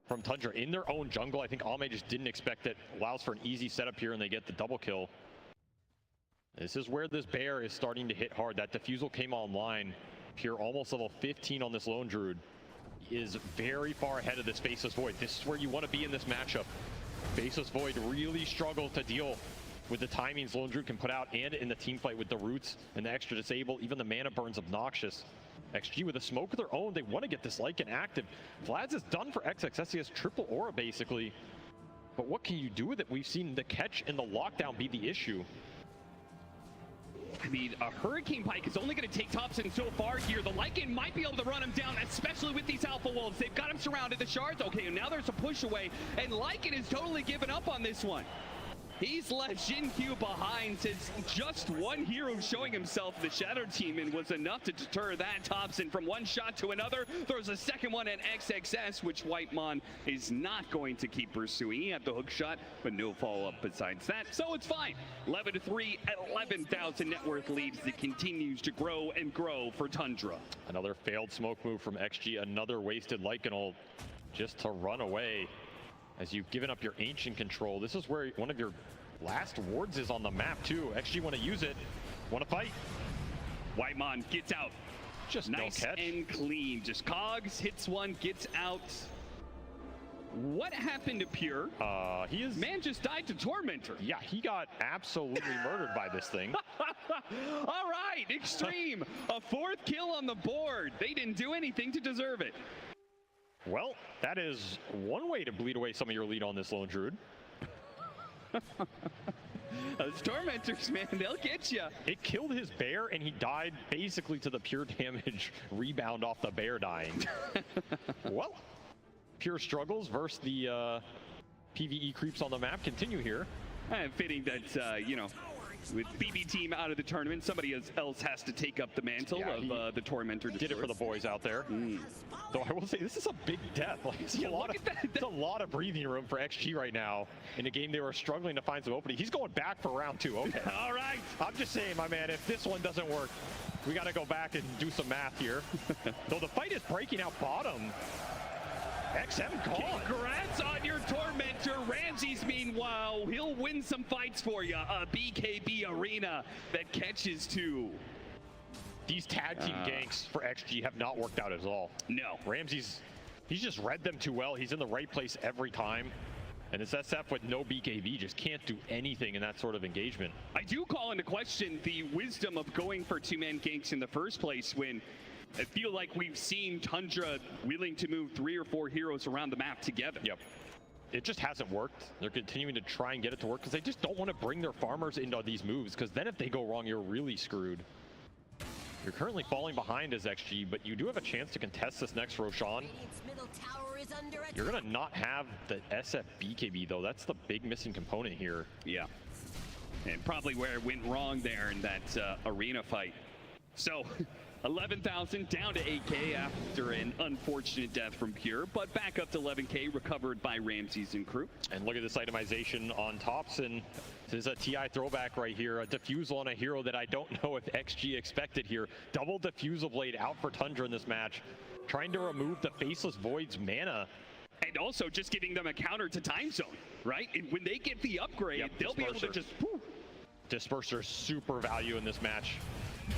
from Tundra in their own jungle. I think Ame just didn't expect it. Allows for an easy setup here, and they get the double kill. This is where this Bear is starting to hit hard. That Diffusal came online. Pure almost level 15 on this Lone Druid. Is very far ahead of this Faceless Void. This is where you want to be in this matchup. Faceless Void really struggled to deal with the timings Lone Druid can put out, and in the team fight with the roots and the extra disable. Even the mana burn's obnoxious. XG with a smoke of their own, they want to get this Lycan active. Vlad's is done for XXS. He has triple aura basically. But what can you do with it? We've seen the catch and the lockdown be the issue.
I mean, a Hurricane Pike is only going to take Thompson so far here. The Lycan might be able to run him down, especially with these Alpha Wolves. They've got him surrounded. The shards, okay, now there's a push away, and Lycan is totally given up on this one. He's left Jin Q behind, since just one hero showing himself the Shadow Team and was enough to deter that. Thompson from one shot to another throws a second one at XXS, which Whitemon is not going to keep pursuing. He had the hook shot, but no follow-up besides that, so it's fine. 11-3 at 11,000 net worth leads that continues to grow and grow for Tundra.
Another failed smoke move from XG, another wasted Lycanol just to run away. As you've given up your ancient control, this is where one of your last wards is on the map too. XG want to use it, want to fight.
Whitemon gets out.
Just
nice
no catch.
And clean. Just Cogs hits one, gets out. What happened to Pure? Man just died to Tormentor.
Yeah, he got absolutely murdered by this thing.
All right, Extreme. A fourth kill on the board. They didn't do anything to deserve it.
Well, that is one way to bleed away some of your lead on this lone druid.
Those Tormentors, man, they'll get you.
It killed his bear, and he died basically to the pure damage rebound off the bear dying. Well, Pure struggles versus the PvE creeps on the map continue here.
Fitting that, you know, with BB team out of the tournament, somebody else has to take up the mantle of the Tormentor.
Did it for the boys out there. Though I will say, this is a big death. Like, it's a lot of breathing room for XG right now in a game they were struggling to find some opening. He's going back for round 2. Okay.
All right.
I'm just saying, my man, if this one doesn't work, we got to go back and do some math here. Though the fight is breaking out bottom. XM gone.
Congrats on your Tormentor. Ramses, meanwhile, he'll win some fights for you. A BKB arena that catches 2.
These tag team ganks for XG have not worked out at all.
No.
Ramses, he's just read them too well. He's in the right place every time. And this SF with no BKB just can't do anything in that sort of engagement.
I do call into question the wisdom of going for 2-man ganks in the first place, when I feel like we've seen Tundra willing to move 3 or 4 heroes around the map together.
Yep. It just hasn't worked. They're continuing to try and get it to work because they just don't want to bring their farmers into these moves, because then if they go wrong, you're really screwed. You're currently falling behind as XG, but you do have a chance to contest this next Roshan. You're going to not have the SF BKB, though. That's the big missing component here.
Yeah. And probably where it went wrong there in that arena fight. So 11,000 down to 8K after an unfortunate death from Pure, but back up to 11K recovered by Ramses and crew.
And look at this itemization on Thompson. This is a TI throwback right here. A defusal on a hero that I don't know if XG expected here. Double defusal blade out for Tundra in this match. Trying to remove the Faceless Void's mana.
And also just giving them a counter to time zone, right? And when they get the upgrade, they'll be able to just... Whew.
Disperser super value in this match.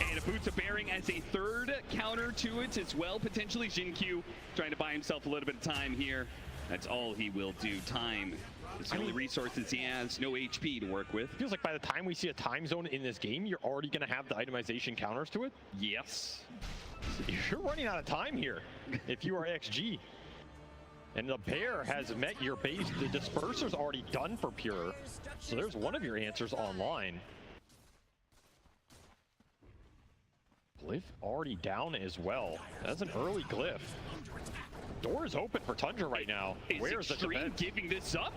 And a Boots of Bearing as a third counter to it as well. Potentially Jin Q trying to buy himself a little bit of time here. That's all he will do. Time is the only resources he has. No HP to work with.
Feels like by the time we see a time zone in this game, you're already going to have the itemization counters to it.
Yes.
You're running out of time here if you are XG. And the bear has met your base. The disperser's already done for Pure. So there's one of your answers online. Glyph already down as well. That's an early Glyph. Door is open for Tundra right now.
Where's the defense? Giving this up?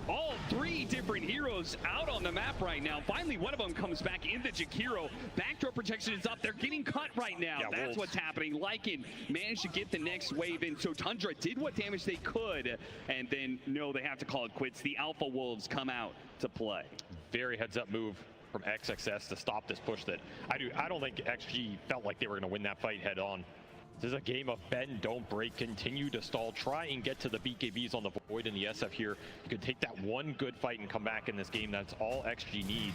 All 3 different heroes out on the map right now. Finally, one of them comes back into Jakiro. Backdoor protection is up. They're getting cut right now.
Yeah,
that's
Wolves.
What's happening. Lycan managed to get the next wave in. So Tundra did what damage they could. And then, no, they have to call it quits. The Alpha Wolves come out to play.
Very heads up move from XXS to stop this push that I don't think XG felt like they were going to win that fight head on. This is a game of bend, don't break, continue to stall, try and get to the BKBs on the Void and the SF here. You could take that one good fight and come back in this game. That's all XG need.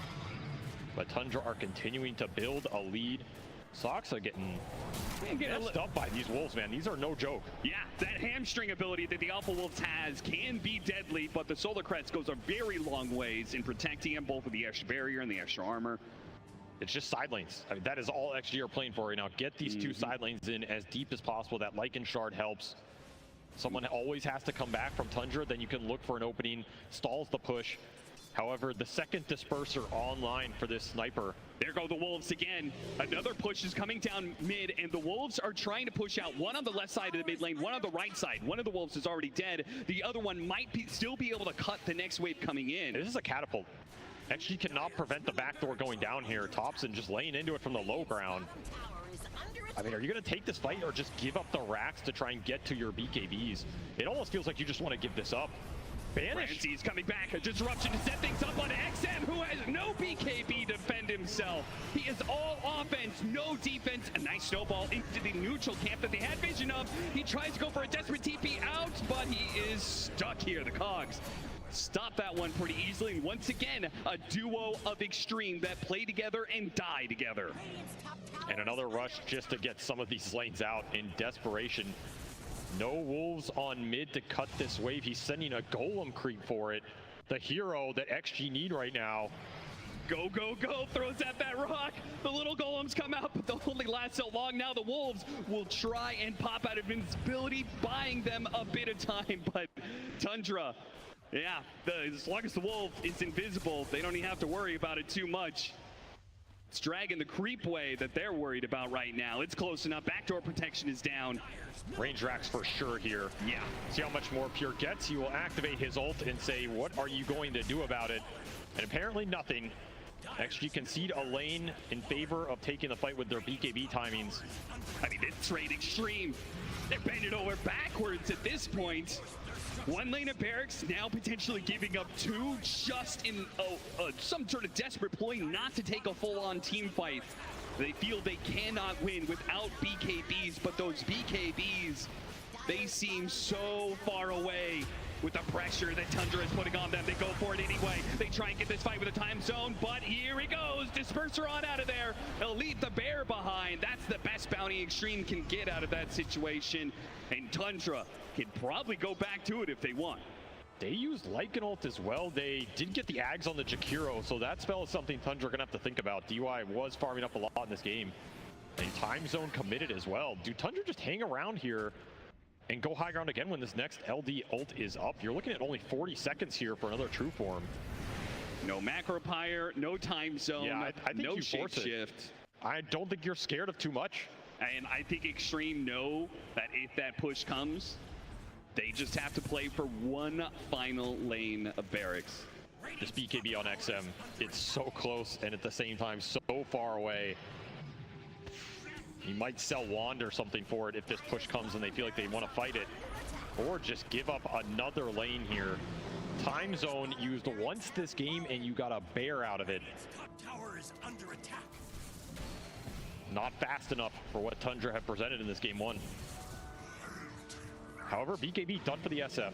But Tundra are continuing to build a lead. Sox are getting messed up by these Wolves, man. These are no joke.
Yeah, that hamstring ability that the Alpha Wolves has can be deadly, but the Solar Crest goes a very long ways in protecting him, both with the extra barrier and the extra armor.
It's just side lanes. I mean, that is all XG are playing for right now. Get these 2 side lanes in as deep as possible. That Lycan Shard helps. Someone always has to come back from Tundra. Then you can look for an opening. Stalls the push. However, the second disperser online for this sniper.
There go the Wolves again. Another push is coming down mid, and the Wolves are trying to push out. One on the left side of the mid lane, one on the right side. One of the Wolves is already dead. The other one might still be able to cut the next wave coming in.
This is a catapult. XG cannot prevent the backdoor going down here. Thompson just laying into it from the low ground. I mean, are you going to take this fight or just give up the racks to try and get to your BKBs? It almost feels like you just want to give this up. Banish.
Ramsey's coming back. A disruption to set things up on XM, who has no BKB to defend himself. He is all offense, no defense. A nice snowball into the neutral camp that they had vision of. He tries to go for a desperate TP out, but he is stuck here. The Cogs stop that one pretty easily. And once again, a duo of Extreme that play together and die together.
And another rush just to get some of these lanes out in desperation. No Wolves on mid to cut this wave. He's sending a Golem creep for it. The hero that XG need right now.
Go, go, go, throws at that rock. The little Golems come out, but they'll only last so long. Now the Wolves will try and pop out of invincibility, buying them a bit of time. But Tundra, yeah, as long as the Wolf is invisible, they don't even have to worry about it too much. It's dragging the creep way that they're worried about right now. It's close enough. Backdoor protection is down.
Range racks for sure here.
Yeah.
See how much more Pure gets. He will activate his ult and say, what are you going to do about it? And apparently nothing. XG concede a lane in favor of taking the fight with their BKB timings.
I mean, it's straight Extreme. They're bending over backwards at this point. One lane of barracks, now potentially giving up two, just in some sort of desperate ploy not to take a full-on team fight. They feel they cannot win without BKBs, but those BKBs, they seem so far away with the pressure that Tundra is putting on them. They go for it anyway. They try and get this fight with a time zone, but here he goes. Disperser on out of there. He'll leave the bear behind. That's the best bounty Extreme can get out of that situation. And Tundra can probably go back to it if they want.
They used Lycan ult as well. They did get the Ags on the Jakiro, so that spell is something Tundra gonna have to think about. DY was farming up a lot in this game. And time zone committed as well. Do Tundra just hang around here and go high ground again when this next LD ult is up? You're looking at only 40 seconds here for another true form.
No macro pyre, no time zone,
yeah, I think
no
you force
shift.
I don't think you're scared of too much.
And I think Extreme know that if that push comes, they just have to play for one final lane of barracks.
This BKB on XM, it's so close and at the same time so far away. He might sell Wand or something for it if this push comes and they feel like they want to fight it. Or just give up another lane here. Time zone used once this game and you got a bear out of it. Not fast enough for what Tundra have presented in this game one. However, BKB done for the SF.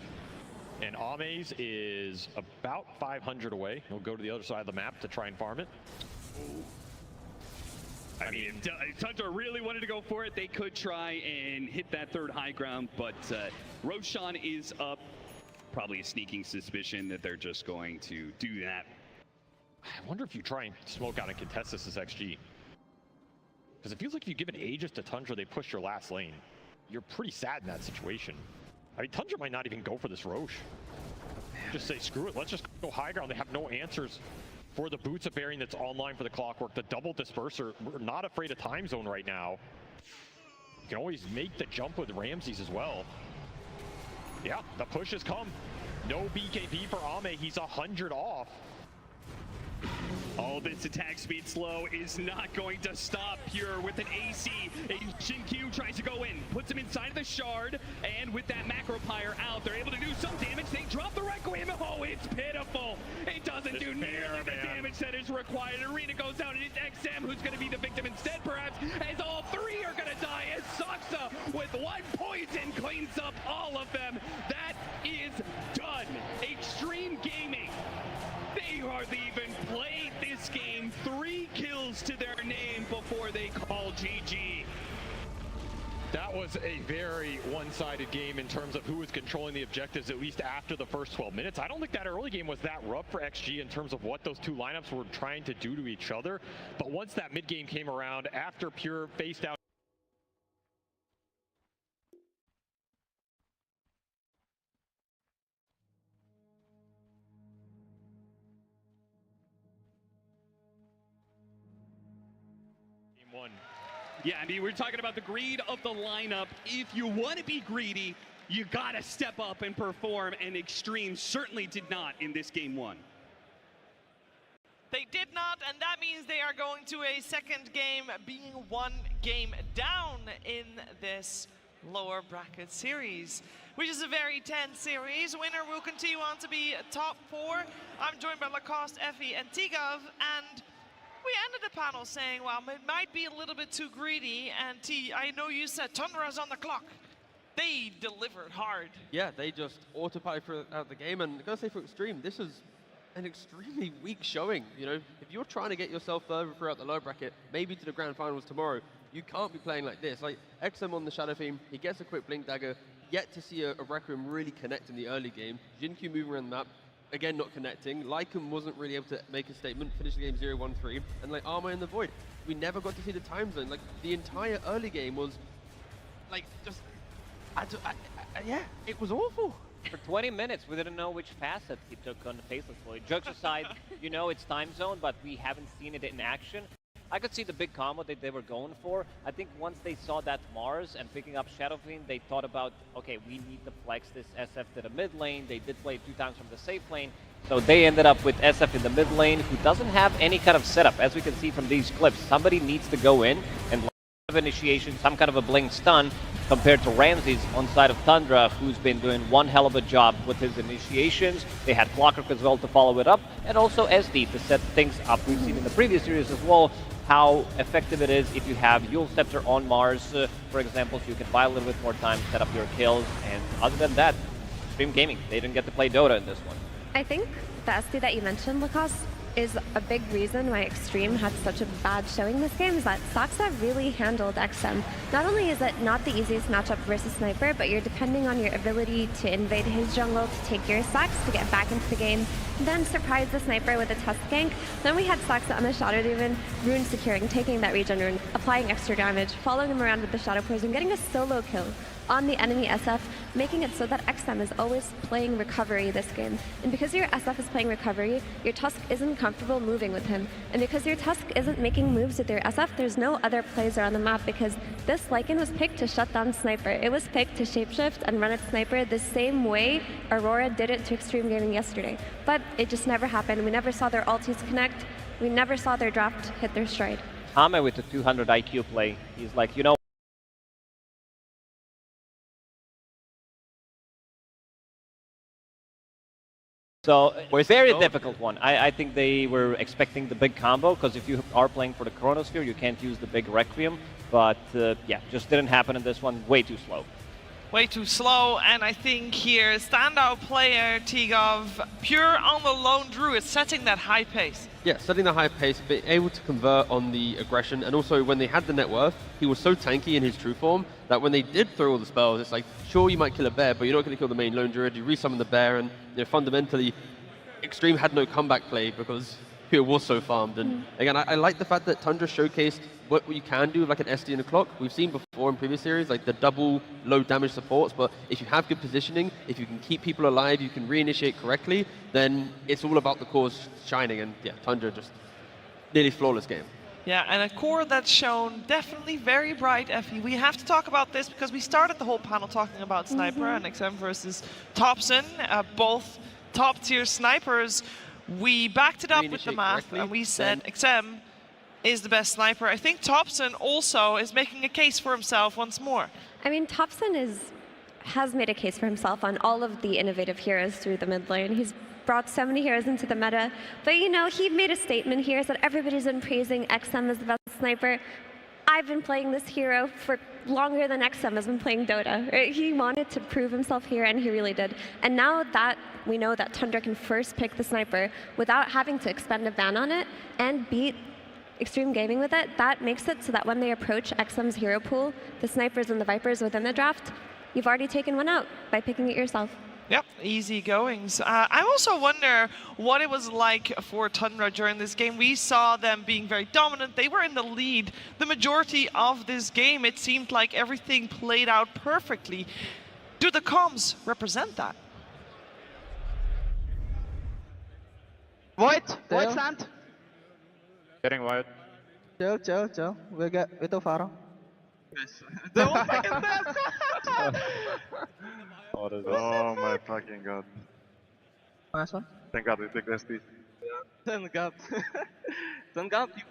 And Ames is about 500 away. He'll go to the other side of the map to try and farm it.
I mean, if Tundra really wanted to go for it, they could try and hit that third high ground, but Roshan is up. Probably a sneaking suspicion that they're just going to do that.
I wonder if you try and smoke out and contest this as XG. Because it feels like if you give an Aegis to Tundra, they push your last lane. You're pretty sad in that situation. I mean, Tundra might not even go for this Roche. Just say, screw it, let's just go high ground. They have no answers for the Boots of Bearing that's online for the Clockwork. The double Disperser, we're not afraid of time zone right now. You can always make the jump with Ramses as well. Yeah, the push has come. No BKB for Ame, he's 100 off.
Oh, this attack speed slow is not going to stop Pure with an AC. Shin-Q tries to go in, puts him inside of the shard, and with that macro pyre out, they're able to do some damage. They drop the Requiem. Oh, it's pitiful. It doesn't do nearly the damage that is required. Arena goes down, and it's XM who's going to be the victim instead, perhaps, as all three are going to die, as Saksa with 1 poison cleans up all of them. That is done. Extreme Gaming. They hardly even played this game. 3 kills to their name before they call GG.
That was a very one-sided game in terms of who was controlling the objectives, at least after the first 12 minutes. I don't think that early game was that rough for XG in terms of what those two lineups were trying to do to each other. But once that mid-game came around, after Pure faced out one.
Yeah, I mean, we're talking about the greed of the lineup. If you want to be greedy, you gotta step up and perform, and Extreme certainly did not in this game one.
They did not, and that means they are going to a second game, being 1 game down in this lower bracket series, which is a very tense series. Winner will continue on to be top 4. I'm joined by Lacoste, Effie, and Tigov, and we ended the panel saying, well, it might be a little bit too greedy, and T, I know you said Tundra's on the clock. They delivered hard.
Yeah, they just autopilot throughout the game, and I gotta say for Extreme, this is an extremely weak showing. You know, if you're trying to get yourself further throughout the lower bracket, maybe to the grand finals tomorrow, you can't be playing like this. Like, XM on the Shadow Theme, he gets a quick Blink Dagger, yet to see a Requiem really connect in the early game. Jinkyu moving around the map, again not connecting. Lycan wasn't really able to make a statement, finish the game 0-1-3, and like Arma in the Void. We never got to see the time zone. Like, the entire early game was, like, just, yeah, it was awful.
For 20 minutes, we didn't know which facet he took on the Faceless Void. Jokes aside, you know it's time zone, but we haven't seen it in action. I could see the big combo that they were going for. I think once they saw that Mars and picking up Shadow Fiend, they thought about, okay, we need to flex this SF to the mid lane. They did play 2 times from the safe lane. So they ended up with SF in the mid lane, who doesn't have any kind of setup. As we can see from these clips, somebody needs to go in and have initiation, some kind of a blink stun, compared to Ramses on side of Tundra, who's been doing one hell of a job with his initiations. They had Clockwork as well to follow it up, and also SD to set things up. We've seen in the previous series as well how effective it is if you have Yule Scepter on Mars, for example, so you can buy a little bit more time, set up your kills, and other than that, Extreme Gaming, they didn't get to play Dota in this one.
I think the SD that you mentioned, Lacoste, is a big reason why Extreme had such a bad showing this game, is that Saksa really handled XM. Not only is it not the easiest matchup versus Sniper, but you're depending on your ability to invade his jungle, to take your stacks, to get back into the game, then surprise the Sniper with a tusk gank. Then we had Saksa on the Shadow Demon, rune securing, taking that regen rune, applying extra damage, following him around with the Shadow Poison, getting a solo kill on the enemy SF, making it so that XM is always playing recovery this game. And because your SF is playing recovery, your Tusk isn't comfortable moving with him. And because your Tusk isn't making moves with your SF, there's no other plays around the map, because this Lycan was picked to shut down Sniper. It was picked to shapeshift and run at Sniper the same way Aurora did it to Extreme Gaming yesterday. But it just never happened. We never saw their ultis connect. We never saw their draft hit their stride.
Hame with the 200 IQ play, he's like, you know, so, very difficult one. I think they were expecting the big combo, because if you are playing for the Chronosphere, you can't use the big Requiem. But yeah, just didn't happen in this one. Way too slow.
Way too slow, and I think here, standout player, Tigov, pure on the lone druid, setting that high pace.
Yeah, setting the high pace, being able to convert on the aggression, and also when they had the net worth, he was so tanky in his true form that when they did throw all the spells, it's like, sure, you might kill a bear, but you're not going to kill the main lone druid. You resummon the bear, and fundamentally, Extreme had no comeback play because it was so farmed. And again, I like the fact that Tundra showcased what you can do with like an SD and a clock. We've seen before in previous series, like the double low damage supports, but if you have good positioning, if you can keep people alive, you can reinitiate correctly, then it's all about the cores shining. And yeah, Tundra just nearly flawless game.
Yeah, and a core that's shown definitely very bright, Effie. We have to talk about this because we started the whole panel talking about Sniper and XM versus Thompson, both top-tier snipers. We backed it up with the math, and we said XM is the best sniper. I think Thompson also is making a case for himself once more.
I mean, Thompson has made a case for himself on all of the innovative heroes through the mid lane. He's brought so many heroes into the meta, but you know, he made a statement here that everybody's been praising XM as the best sniper. I've been playing this hero for longer than XM has been playing Dota. Right? He wanted to prove himself here, and he really did. And now that we know that Tundra can first pick the sniper without having to expend a ban on it and beat Extreme Gaming with it, that makes it so that when they approach XM's hero pool, the snipers and the vipers within the draft, you've already taken one out by picking it yourself.
Yep, easy goings. I also wonder what it was like for Tundra during this game. We saw them being very dominant. They were in the lead the majority of this game. It seemed like everything played out perfectly. Do the comms represent that?
Void stand.
Getting wide.
Chill. We too far.
Don't make it fast! Oh my fucking god.
Nice one.
Thank god we picked SD. Ten God. Ten God, you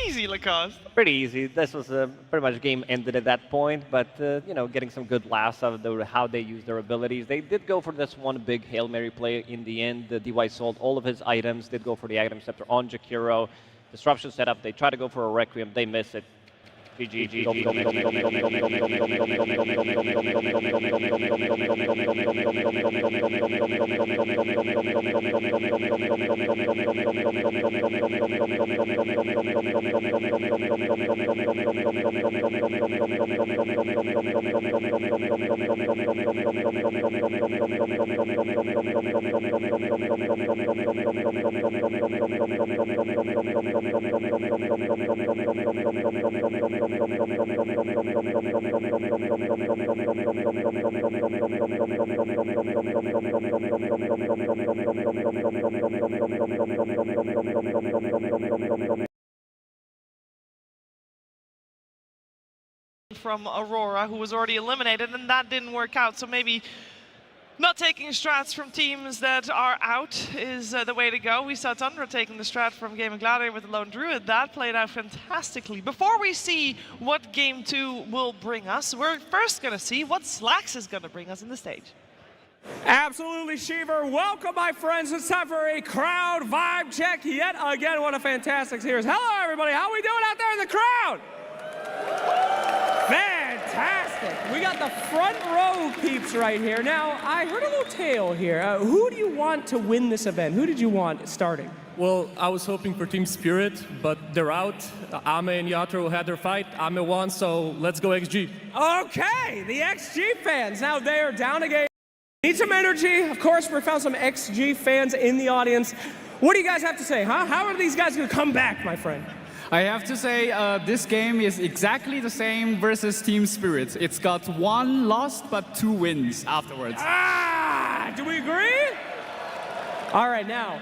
Easy, Lacoste.
Pretty easy. This was pretty much game ended at that point, but you know, getting some good laughs out of how they use their abilities. They did go for this one big Hail Mary play in the end. DY sold all of his items, did go for the item scepter on Jakiro. Disruption setup, they try to go for a Requiem, they miss it.
From Aurora, who was already eliminated, and that didn't work out. So maybe not taking strats from teams that are out is the way to go. We saw Tundra taking the strat from Game of Gladiator with the Lone Druid. That played out fantastically. Before we see what Game 2 will bring us, we're first going to see what Slacks is going to bring us in the stage.
Absolutely, Sheever. Welcome, my friends. It's time for a crowd vibe check yet again. What a fantastic series. Hello, everybody. How we doing out there in the crowd? Fantastic. We got the front row peeps right here. Now, I heard a little tale here. Who do you want to win this event? Who did you want starting?
Well, I was hoping for Team Spirit, but they're out. Ame and Yatro had their fight. Ame won, so let's go XG.
Okay, the XG fans. Now they are down again. Need some energy. Of course, we found some XG fans in the audience. What do you guys have to say, huh? How are these guys going to come back, my friend?
I have to say, this game is exactly the same versus Team Spirit. It's got 1 loss, but 2 wins afterwards.
Ah, do we agree? All right, now,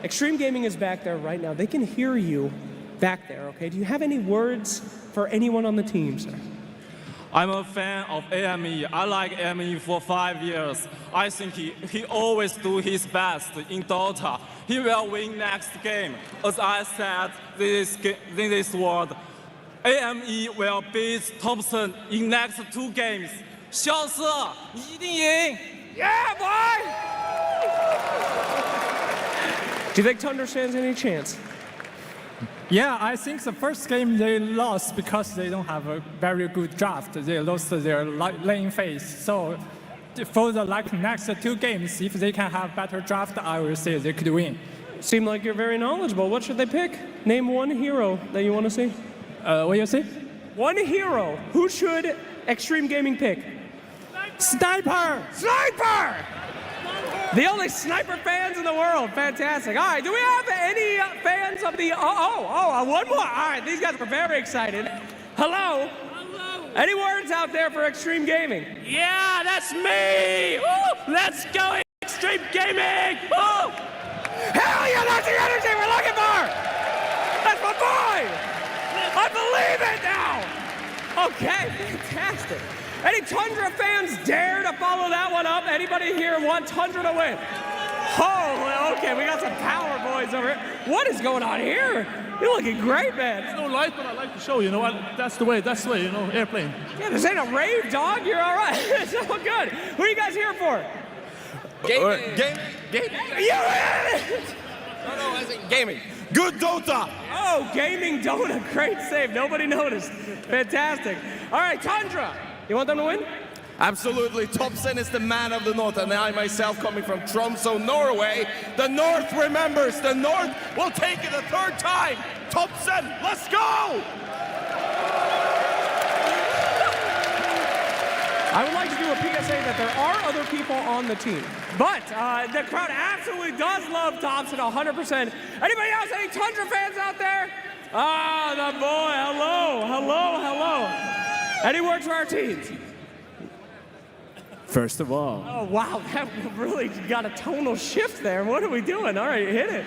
Extreme Gaming is back there right now. They can hear you back there, okay? Do you have any words for anyone on the team, sir?
I'm a fan of AME. I like AME for 5 years. I think he always do his best in Dota. He will win next game. As I said in this world, AME will beat Thompson in next 2 games. 小四一定赢!
Yeah, boy! Do you think Tundra stands any chance?
Yeah, I think the first game they lost because they don't have a very good draft. They lost their lane phase. So for the next 2 games, if they can have better draft, I will say they could win.
Seem like you're very knowledgeable. What should they pick? Name one hero that you want to see.
What you say?
One hero. Who should Extreme Gaming pick?
Sniper!
Sniper! The only sniper fans in the world. Fantastic. All right, do we have any fans of the... one more. All right, these guys are very excited. Hello? Hello. Any words out there for Extreme Gaming?
Yeah, that's me! Woo! Let's go, Extreme Gaming! Woo!
Hell yeah, that's the energy we're looking for! That's my boy! I believe it now! Okay, fantastic. Any Tundra fans dare to follow that one up? Anybody here want Tundra to win? Oh, okay, we got some power boys over here. What is going on here? You're looking great, man.
There's no light, but I like the show, you know. That's the way, you know, airplane.
Yeah, this ain't a rave, dog. You're all right. It's all good. Who are you guys here for?
Gaming.
You
No, I think gaming. Good Dota.
Oh, gaming Dota. Great save. Nobody noticed. Fantastic. All right, Tundra. You want them to win?
Absolutely. Thompson is the man of the North, and I myself coming from Tromsø, Norway. The North remembers. The North will take it a 3rd time. Thompson, let's go!
I would like to do a PSA that there are other people on the team, but the crowd absolutely does love Thompson 100%. Anybody else? Any Tundra fans out there? Ah, the boy. Hello, hello, hello. Any words for our teams?
First of all.
Oh, wow, that really got a tonal shift there. What are we doing? All right, hit it.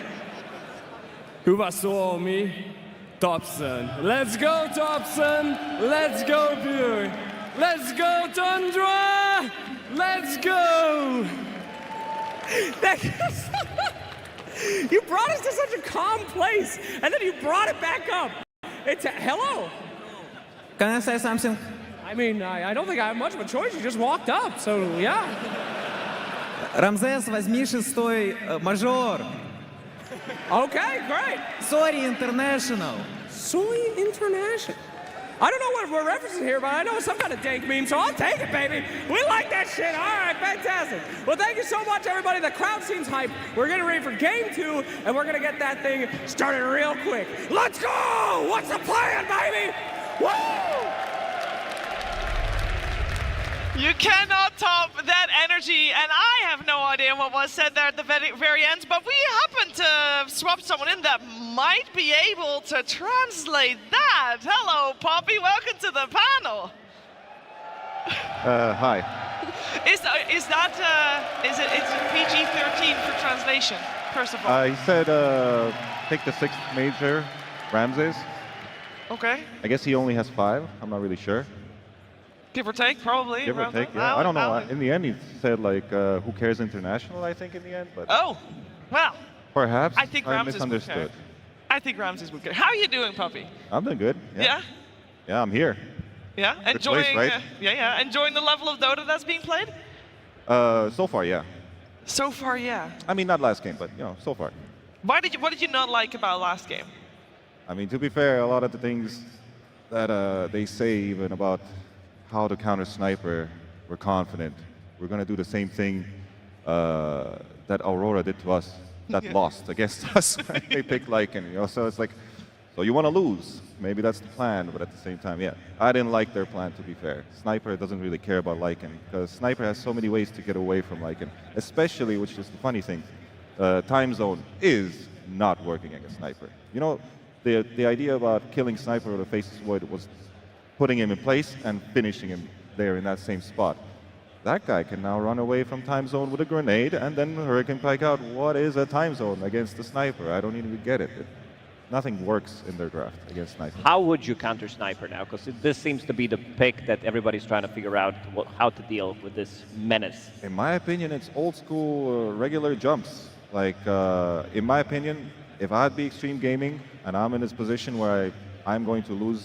Who saw me? Thompson. Let's go, Thompson. Let's go, Pure. Let's go, Tundra. Let's go.
You brought us to such a calm place, and then you brought it back up. Hello.
Can I say something?
I mean, I don't think I have much of a choice. You just walked up, so yeah.
Рамзес, возьми шестой мажор.
Okay, great.
Sorry, International.
Soy International. I don't know what we're referencing here, but I know it's some kind of dank meme, so I'll take it, baby. We like that shit. All right, fantastic. Well, thank you so much, everybody. The crowd seems hyped. We're getting ready for game 2, and we're going to get that thing started real quick. Let's go! What's the plan, baby? Woo!
You cannot top that energy, and I have no idea what was said there at the very end, but we happen to swap someone in that might be able to translate that. Hello, Poppy, welcome to the panel.
Hi.
Is it's PG-13 for translation, first of all?
He said take the 6th major, Ramses.
Okay.
I guess he only has 5, I'm not really sure.
Give or take, probably.
Give or take, yeah. I don't know. In the end, he said, like, who cares international, I think, in the end. But
oh, well.
Perhaps
I think Ramses
misunderstood.
would care. I think Ramses would care. How are you doing, Puppy?
I'm doing good.
Yeah?
Yeah, I'm here.
Yeah?
Good
Enjoying,
place, right?
yeah. Enjoying the level of Dota that's being played?
So far, yeah.
So far, yeah.
I mean, not last game, but, you know, so far.
What did you not like about last game?
I mean, to be fair, a lot of the things that they say even about how to counter sniper, we're confident. We're going to do the same thing that Aurora did to us, that lost against us. They picked Lycan, you know, so it's like, so you want to lose. Maybe that's the plan, but at the same time, yeah. I didn't like their plan, to be fair. Sniper doesn't really care about Lycan, because Sniper has so many ways to get away from Lycan, especially, which is the funny thing, time zone is not working against Sniper. You know, the idea about killing Sniper with a Faceless Void was putting him in place and finishing him there in that same spot. That guy can now run away from time zone with a grenade and then Hurricane Pike out. What is a time zone against the Sniper? I don't even get it. Nothing works in their draft against Sniper.
How would you counter Sniper now? Because this seems to be the pick that everybody's trying to figure out how to deal with this menace.
In my opinion, it's old school regular jumps. Like, in my opinion, if I'd be Extreme Gaming and I'm in this position where I'm going to lose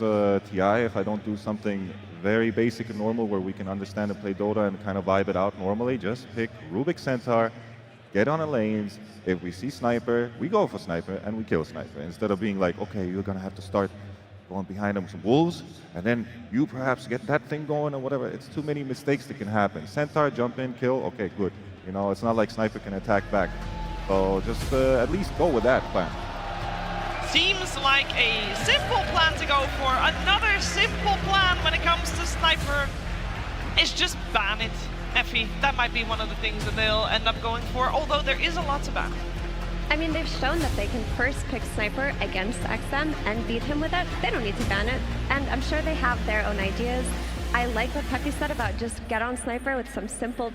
TI if I don't do something very basic and normal where we can understand and play Dota and kind of vibe it out normally, just pick Rubik Centaur, get on the lanes. If we see Sniper, we go for Sniper and we kill Sniper. Instead of being like, okay, you're going to have to start going behind them with some wolves, and then you perhaps get that thing going or whatever. It's too many mistakes that can happen. Centaur, jump in, kill, okay, good. You know, it's not like Sniper can attack back. So just at least go with that plan.
Seems like a simple plan to go for. Another simple plan when it comes to Sniper is just ban it, Effie. That might be one of the things that they'll end up going for, although there is a lot to ban.
I mean, they've shown that they can first pick Sniper against XM and beat him with it. They don't need to ban it, and I'm sure they have their own ideas. I like what Pucky said about just get on Sniper with some simple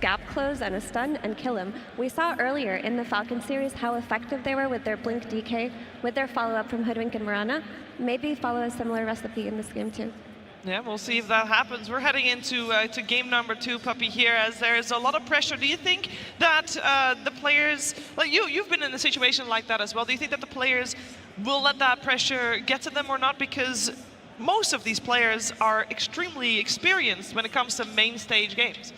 gap close and a stun and kill him. We saw earlier in the Falcon series how effective they were with their Blink DK, with their follow-up from Hoodwink and Mirana. Maybe follow a similar recipe in this game too.
Yeah, we'll see if that happens. We're heading into to game number 2, Puppy, here, as there's a lot of pressure. Do you think that the players, like you've been in a situation like that as well, do you think that the players will let that pressure get to them or not? Because most of these players are extremely experienced when it comes to main stage games.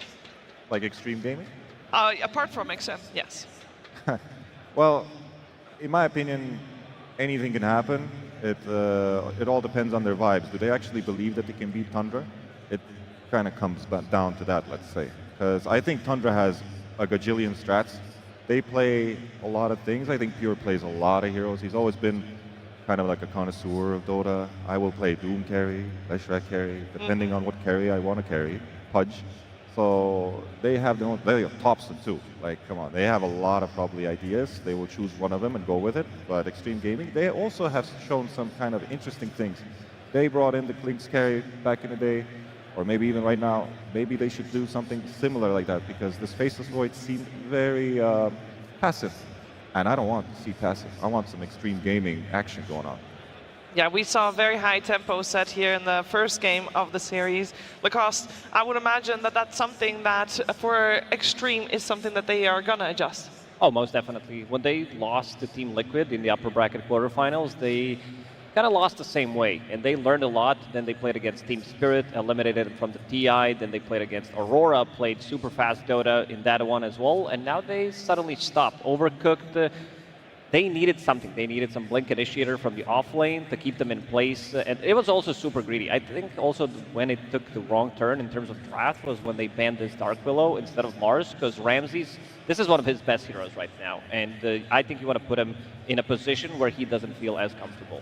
Like Extreme Gaming?
Apart from XM, yes.
Well, in my opinion, anything can happen. It all depends on their vibes. Do they actually believe that they can beat Tundra? It kind of comes down to that, let's say. Because I think Tundra has a gajillion strats. They play a lot of things. I think Pure plays a lot of heroes. He's always been kind of like a connoisseur of Dota. I will play Doom carry, Leshrac carry, depending on what carry I want to carry, Pudge. So they have their own, they have Thompson too. Like, come on, they have a lot of probably ideas. They will choose one of them and go with it. But Extreme Gaming, they also have shown some kind of interesting things. They brought in the Klinks carry back in the day, or maybe even right now. Maybe they should do something similar like that, because this Faceless Void seemed very passive. And I don't want to see passive. I want some Extreme Gaming action going on.
Yeah, we saw a very high tempo set here in the first game of the series. Lacoste, I would imagine that that's something that for Extreme is something that they are gonna adjust.
Oh, most definitely. When they lost to Team Liquid in the upper bracket quarterfinals, they kind of lost the same way, and they learned a lot. Then they played against Team Spirit, eliminated from the TI. Then they played against Aurora, played super fast Dota in that one as well, and now they suddenly stopped. Overcooked. They needed something. They needed some Blink Initiator from the off lane to keep them in place. And it was also super greedy. I think also when it took the wrong turn in terms of draft was when they banned this Dark Willow instead of Mars, because Ramses, this is one of his best heroes right now. And I think you want to put him in a position where he doesn't feel as comfortable.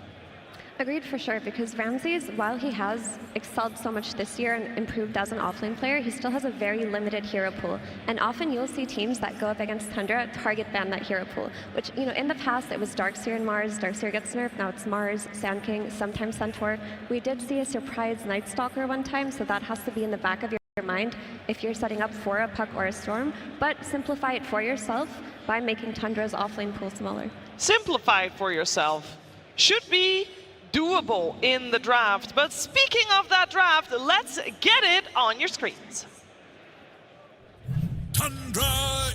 Agreed for sure, because Ramses, while he has excelled so much this year and improved as an offlane player, he still has a very limited hero pool. And often you'll see teams that go up against Tundra target ban that hero pool, which, you know, in the past it was Darkseer and Mars. Darkseer gets nerfed, now it's Mars, Sand King, sometimes Centaur. We did see a surprise Night Stalker one time, so that has to be in the back of your mind if you're setting up for a Puck or a Storm, but simplify it for yourself by making Tundra's offlane pool smaller.
Simplify it for yourself. Should be doable in the draft. But speaking of that draft, let's get it on your screens.
Tundra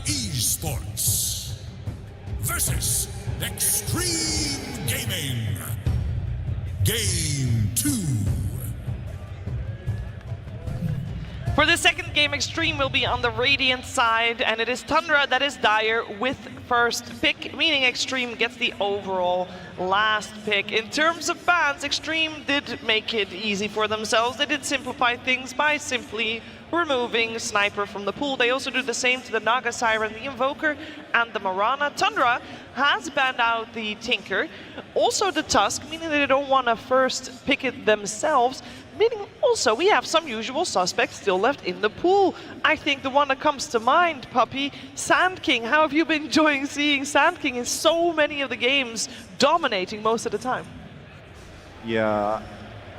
Esports versus Extreme Gaming. Game 2.
For the second game, Extreme will be on the Radiant side, and it is Tundra that is dire with first pick, meaning Extreme gets the overall last pick. In terms of bans, Extreme did make it easy for themselves. They did simplify things by simply removing Sniper from the pool. They also do the same to the Naga Siren, the Invoker, and the Marana. Tundra has banned out the Tinker, also the Tusk, meaning they don't want to first pick it themselves. Meaning also we have some usual suspects still left in the pool. I think the one that comes to mind, Puppy, Sand King. How have you been enjoying seeing Sand King in so many of the games, dominating most of the time?
Yeah,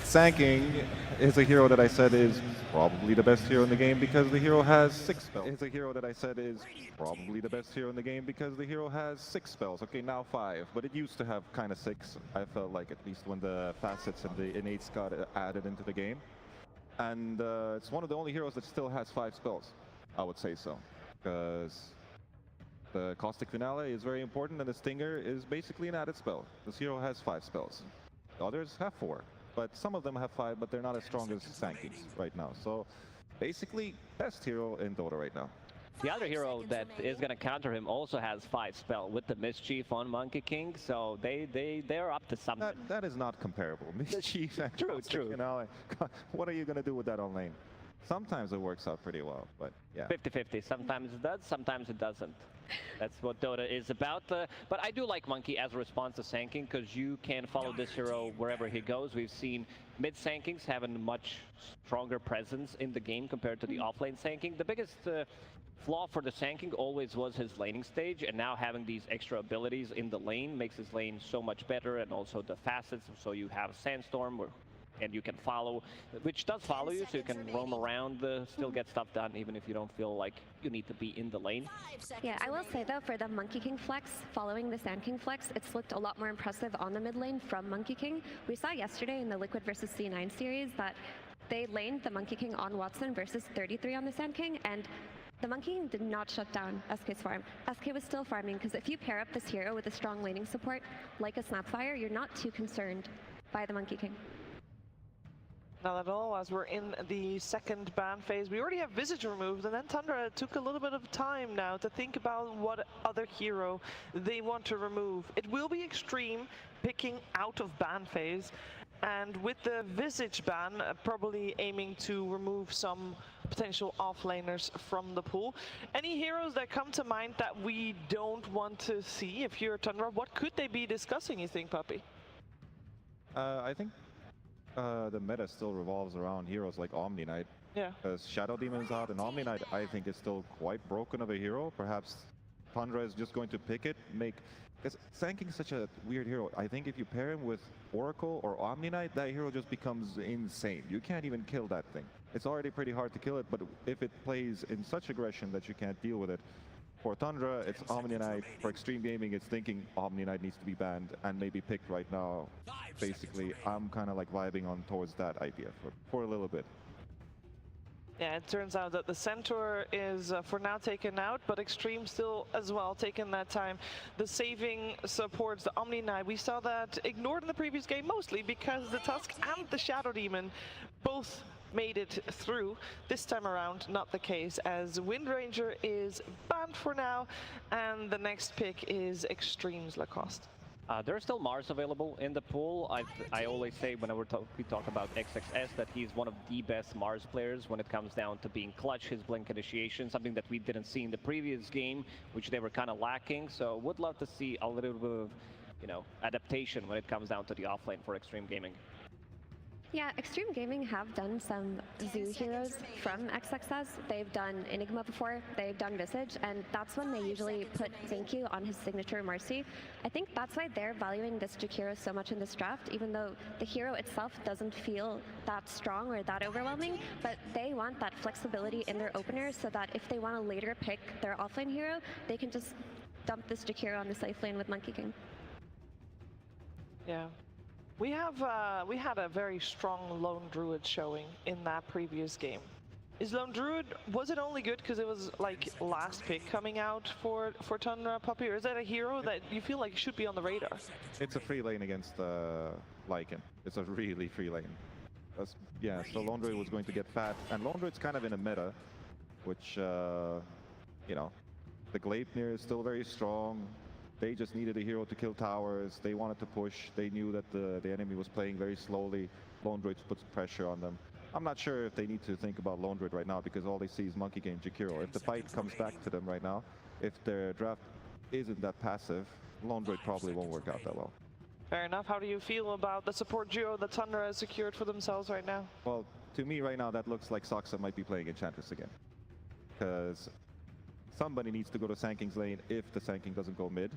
Sand King is a hero that I said is probably the best hero in the game because the hero has 6 spells. It's a hero that I said is probably the best hero in the game because the hero has 6 spells. Okay, now 5, but it used to have kind of 6. I felt like, at least when the facets and the innates got added into the game. And it's one of the only heroes that still has 5 spells, I would say so. Because the Caustic Finale is very important and the Stinger is basically an added spell. This hero has 5 spells. The others have 4. But some of them have 5, but they're not as strong as Sand Kings right now. So basically, best hero in Dota right now.
The other hero that is going to counter him also has 5 spell with the Mischief on Monkey King, so they're up to something.
That is not comparable. Mischief and
True.
You know, what are you going to do with that on lane? Sometimes it works out pretty well, but yeah.
50-50. Sometimes it does, sometimes it doesn't. That's what Dota is about. But I do like Monkey as a response to Sand King, because you can follow this hero wherever he goes. We've seen mid Sand Kings having a much stronger presence in the game compared to the offlane Sand King. The biggest flaw for the Sand King always was his laning stage, and now having these extra abilities in the lane makes his lane so much better, and also the facets. So you have Sandstorm, and you can follow, which does follow you, so you can roam around, still get stuff done, even if you don't feel like you need to be in the lane.
Yeah, I will say though, for the Monkey King flex, following the Sand King flex, it's looked a lot more impressive on the mid lane from Monkey King. We saw yesterday in the Liquid versus C9 series that they laned the Monkey King on Watson versus 33 on the Sand King, and the Monkey King did not shut down SK's farm. SK was still farming, because if you pair up this hero with a strong laning support, like a Snapfire, you're not too concerned by the Monkey King.
Not at all, as we're in the second ban phase. We already have Visage removed, and then Tundra took a little bit of time now to think about what other hero they want to remove. It will be Extreme picking out of ban phase, and with the Visage ban, probably aiming to remove some potential offlaners from the pool. Any heroes that come to mind that we don't want to see if you're Tundra? What could they be discussing, you think, Puppy?
I think the meta still revolves around heroes like Omni Knight.
Yeah.
Because Shadow Demon's out, and Omni Knight, I think, is still quite broken of a hero. Perhaps Tundra is just going to pick it, because Sand King's such a weird hero. I think if you pair him with Oracle or Omni Knight, that hero just becomes insane. You can't even kill that thing. It's already pretty hard to kill it, but if it plays in such aggression that you can't deal with it, For Tundra, it's Omni Knight. For Extreme Gaming, it's thinking Omni Knight needs to be banned and maybe picked right now. Basically, I'm kind of like vibing on towards that idea for a little bit.
Yeah, it turns out that the Centaur is for now taken out, but Extreme still as well taking that time. The saving supports the Omni Knight. We saw that ignored in the previous game mostly because the Tusk and the Shadow Demon both made it through. This time around, not the case, as Wind Ranger is banned for now, and the next pick is Extreme's Lacoste.
There are still Mars available in the pool. I always say whenever we talk about XXS that he's one of the best Mars players when it comes down to being clutch, his blink initiation, something that we didn't see in the previous game, which they were kind of lacking. So would love to see a little bit of, you know, adaptation when it comes down to the offlane for Extreme Gaming.
Yeah, Extreme Gaming have done some Zoo heroes from XXS. They've done Enigma before, they've done Visage, and that's when they usually put Zenku on his signature Marcy. I think that's why they're valuing this Jakiro so much in this draft, even though the hero itself doesn't feel that strong or that overwhelming, but they want that flexibility in their opener so that if they want to later pick their offlane hero, they can just dump this Jakiro on the safe lane with Monkey King.
Yeah. We had a very strong Lone Druid showing in that previous game. Is Lone Druid, was it only good because it was like last pick coming out for Tundra, Puppy, or is that a hero that you feel like should be on the radar?
It's a free lane against Lycan. It's a really free lane. Yeah, so Lone Druid was going to get fat, and Lone Druid's kind of in a meta, which, you know, the Gleipnir is still very strong. They just needed a hero to kill towers. They wanted to push. They knew that the enemy was playing very slowly. Lone Druid puts pressure on them. I'm not sure if they need to think about Lone Druid right now because all they see is Monkey King Jakiro. If the fight comes back to them right now, if their draft isn't that passive, Lone Druid probably won't work out that well.
Fair enough. How do you feel about the support duo that Tundra has secured for themselves right now?
Well, to me right now, that looks like Saksa might be playing Enchantress again. Because somebody needs to go to Sanking's lane if the Sanking doesn't go mid.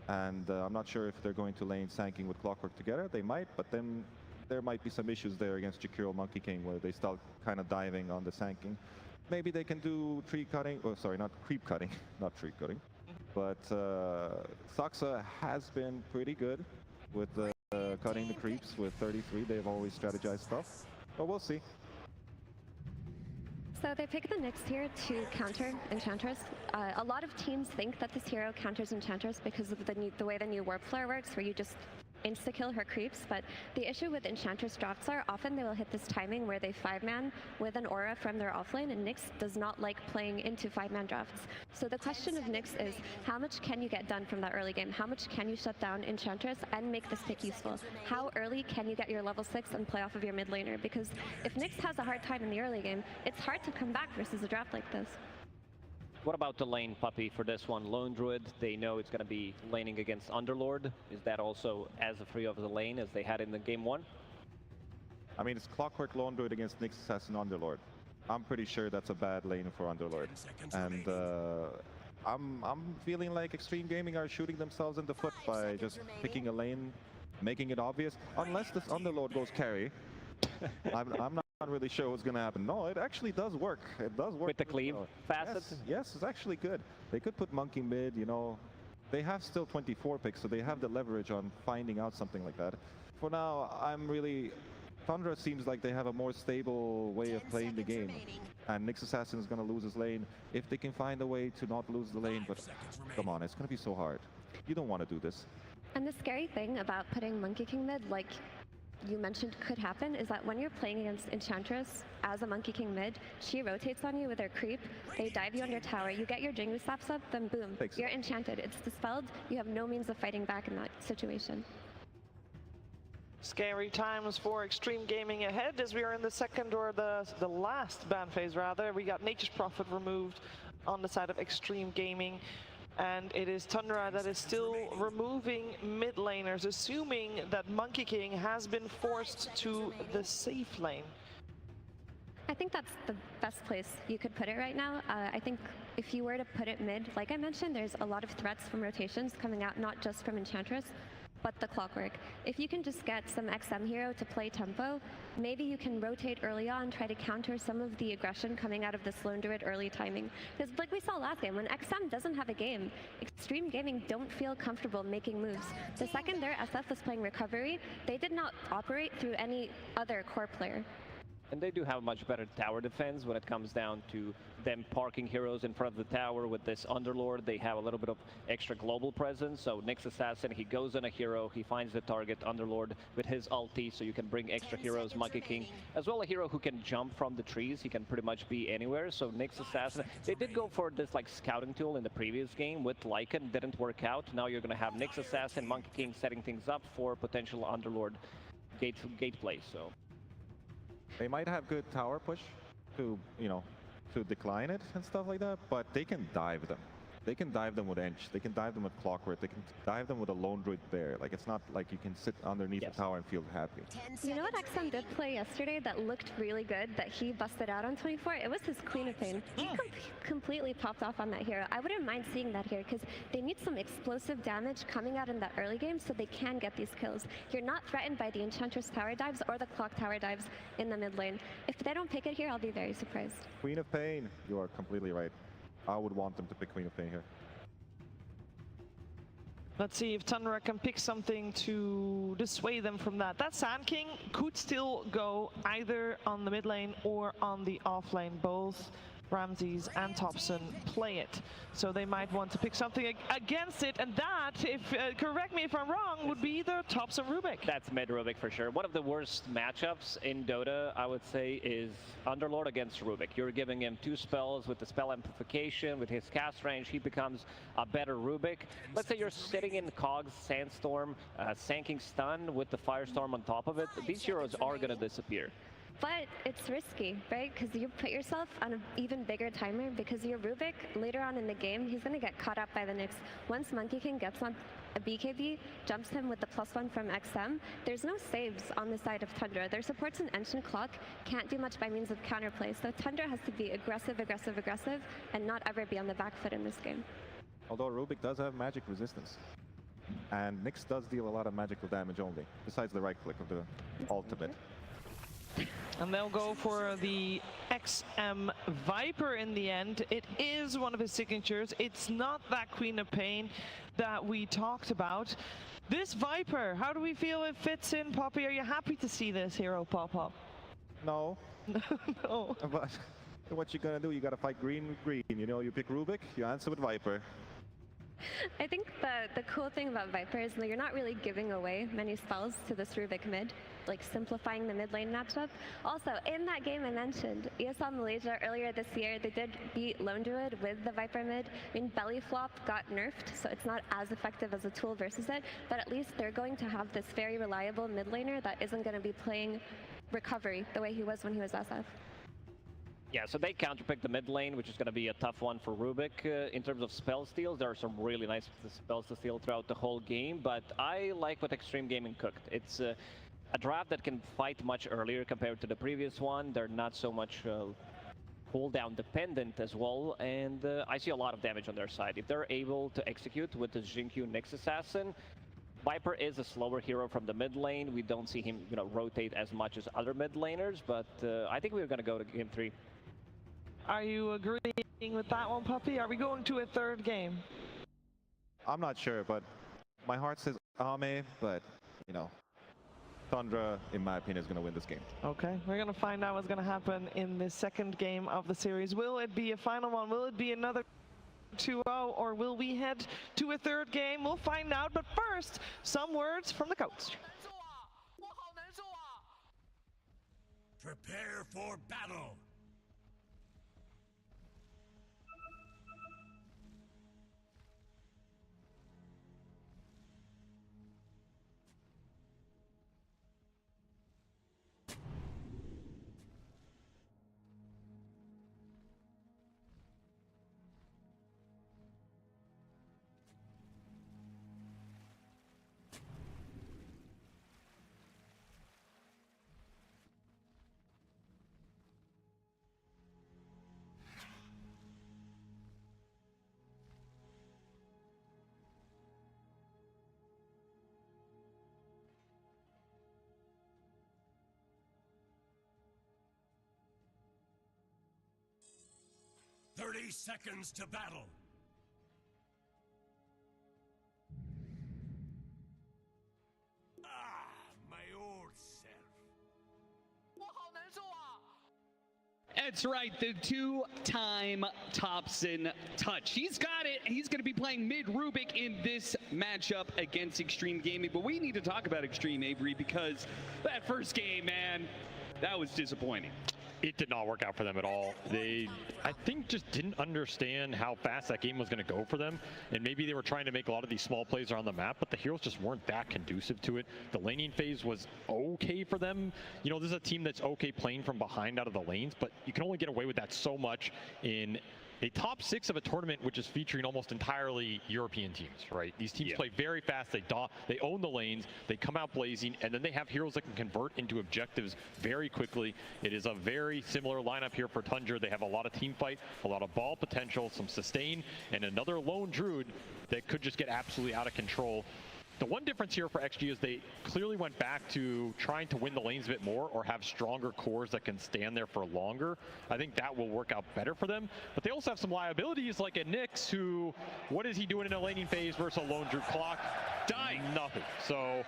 And I'm not sure if they're going to lane Sanking with Clockwork together. They might, but then there might be some issues there against Jakiro Monkey King where they start kind of diving on the Sanking. Maybe they can do tree cutting, oh sorry, not creep cutting, not tree cutting. But Saksa has been pretty good with cutting the creeps with 33. They've always strategized stuff, but we'll see.
So they pick the Nyx here to counter Enchantress. A lot of teams think that this hero counters Enchantress because of the way the new Warp Flare works, where you just insta-kill her creeps, but the issue with Enchantress drafts are often they will hit this timing where they 5-man with an aura from their offlane, and Nyx does not like playing into 5-man drafts. So the question of Nyx is, how much can you get done from that early game? How much can you shut down Enchantress and make this pick useful? How early can you get your level 6 and play off of your mid laner? Because if Nyx has a hard time in the early game, it's hard to come back versus a draft like this.
What about the lane, Puppy, for this one? Lone Druid, they know it's going to be laning against Underlord. Is that also as free of the lane as they had in the game 1?
I mean, it's Clockwork Lone Druid against Nyx Assassin Underlord. I'm pretty sure that's a bad lane for Underlord. And I'm feeling like Extreme Gaming are shooting themselves in the foot by just picking a lane, making it obvious. Unless this Underlord goes carry, I'm not really sure what's going to happen. No, it actually does work. It does work.
With the cleave facet?
Yes, it's actually good. They could put Monkey mid, you know. They have still 24 picks, so they have the leverage on finding out something like that. For now, Tundra seems like they have a more stable way of playing the game. And Nyx Assassin is going to lose his lane if they can find a way to not lose the lane. But come on, it's going to be so hard. You don't want to do this.
And the scary thing about putting Monkey King mid, like you mentioned could happen, is that when you're playing against Enchantress as a Monkey King mid, she rotates on you with her creep, they dive you under tower, you get your Jingu slaps up, then boom, you're enchanted. It's dispelled, you have no means of fighting back in that situation.
Scary times for Extreme Gaming ahead as we are in the second, or the last ban phase rather. We got Nature's Prophet removed on the side of Extreme Gaming. And it is Tundra that is still removing mid laners, assuming that Monkey King has been forced to the safe lane.
I think that's the best place you could put it right now. I think if you were to put it mid, like I mentioned, there's a lot of threats from rotations coming out, not just from Enchantress. but the clockwork. If you can just get some XM hero to play tempo, maybe you can rotate early on, try to counter some of the aggression coming out of this lone druid early timing. Because like we saw last game, when XM doesn't have a game, Extreme Gaming don't feel comfortable making moves. The second their SF was playing recovery, they did not operate through any other core player.
And they do have much better tower defense when it comes down to them parking heroes in front of the tower. With this Underlord, they have a little bit of extra global presence. So Nyx Assassin, he goes on a hero, he finds the target Underlord with his ulti, so you can bring extra heroes, Monkey King, as well a hero who can jump from the trees. He can pretty much be anywhere. So Nyx Assassin, they did go for this like scouting tool in the previous game with Lycan, didn't work out. Now you're going to have Nyx Assassin, Monkey King setting things up for potential Underlord gate play. So
they might have good tower push to, you know, to decline it and stuff like that, but they can dive them. They can dive them with Ench, they can dive them with Clockwork, they can dive them with a Lone Druid there. Like, it's not like you can sit underneath the tower and feel happy.
You know what XM did play yesterday that looked really good, that he busted out on 24? It was his Queen of Pain. He completely popped off on that hero. I wouldn't mind seeing that here, because they need some explosive damage coming out in that early game so they can get these kills. You're not threatened by the Enchantress tower dives or the Clock tower dives in the mid lane. If they don't pick it here, I'll be very surprised.
Queen of Pain, you are completely right. I would want them to pick Queen of Pain here.
Let's see if Tundra can pick something to dissuade them from that. That Sand King could still go either on the mid lane or on the off lane. Both Ramses and Thompson play it, so they might want to pick something against it, and that, if correct me if I'm wrong, would be either Thompson Rubik.
That's mid Rubik for sure. One of the worst matchups in Dota, I would say, is Underlord against Rubik. You're giving him 2 spells with the spell amplification, with his cast range, he becomes a better Rubik. Let's say you're sitting in Cog's Sandstorm, Sanking Stun with the Firestorm on top of it. These heroes are going to disappear.
But it's risky, right? Because you put yourself on an even bigger timer, because your Rubik, later on in the game, he's going to get caught up by the Nyx. Once Monkey King gets on a BKB, jumps him with the +1 from XM, there's no saves on the side of Tundra. Their supports an Ancient Clock can't do much by means of counterplay, so Tundra has to be aggressive, aggressive, aggressive, and not ever be on the back foot in this game.
Although Rubik does have magic resistance. And Nyx does deal a lot of magical damage only, besides the right click of the ultimate.
And they'll go for the XM Viper in the end. It is one of his signatures. It's not that Queen of Pain that we talked about. This Viper, how do we feel it fits in, Poppy? Are you happy to see this hero pop up?
No.
No.
But what you gonna do? You gotta fight green with green. You know, you pick Rubik, you answer with Viper.
I think the cool thing about Viper is that you're not really giving away many spells to this Rubik mid, like simplifying the mid lane matchup. Also, in that game I mentioned, ESL Malaysia earlier this year, they did beat Lone Druid with the Viper mid. I mean, Belly Flop got nerfed, so it's not as effective as a tool versus it, but at least they're going to have this very reliable mid laner that isn't going to be playing recovery the way he was when he was SF.
Yeah, so they counterpick the mid lane, which is going to be a tough one for Rubik. In terms of spell steals, there are some really nice spells to steal throughout the whole game, but I like what Extreme Gaming cooked. It's a draft that can fight much earlier compared to the previous one. They're not so much cooldown dependent as well, and I see a lot of damage on their side. If they're able to execute with the Jinkyu Nyx Assassin, Viper is a slower hero from the mid lane. We don't see him, rotate as much as other mid laners, but I think we're going to go to game 3.
Are you agreeing with that one, Puppy? Are we going to a third game?
I'm not sure, but my heart says Ame, but, Tundra, in my opinion, is going to win this game.
Okay, we're going to find out what's going to happen in the second game of the series. Will it be a final one? Will it be another 2-0, or will we head to a third game? We'll find out, but first, some words from the coach.
Prepare for battle. 30 seconds to battle. Ah, my old self.
That's right, the two-time Thompson touch. He's got it. He's going to be playing mid Rubik in this matchup against Extreme Gaming. But we need to talk about Extreme, Avery, because that first game, man, that was disappointing.
It did not work out for them at all. They, I think, just didn't understand how fast that game was going to go for them. And maybe they were trying to make a lot of these small plays around the map, but the heroes just weren't that conducive to it. The laning phase was okay for them. You know, this is a team that's okay playing from behind out of the lanes, but you can only get away with that so much in a top 6 of a tournament which is featuring almost entirely European teams, right? These teams play very fast, they own the lanes, they come out blazing, and then they have heroes that can convert into objectives very quickly. It is a very similar lineup here for Tundra. They have a lot of team fight, a lot of ball potential, some sustain, and another lone druid that could just get absolutely out of control. The one difference here for XG is they clearly went back to trying to win the lanes a bit more or have stronger cores that can stand there for longer. I think that will work out better for them. But they also have some liabilities like a Nyx who, what is he doing in a laning phase versus a lone druid? Clock, dying, nothing. So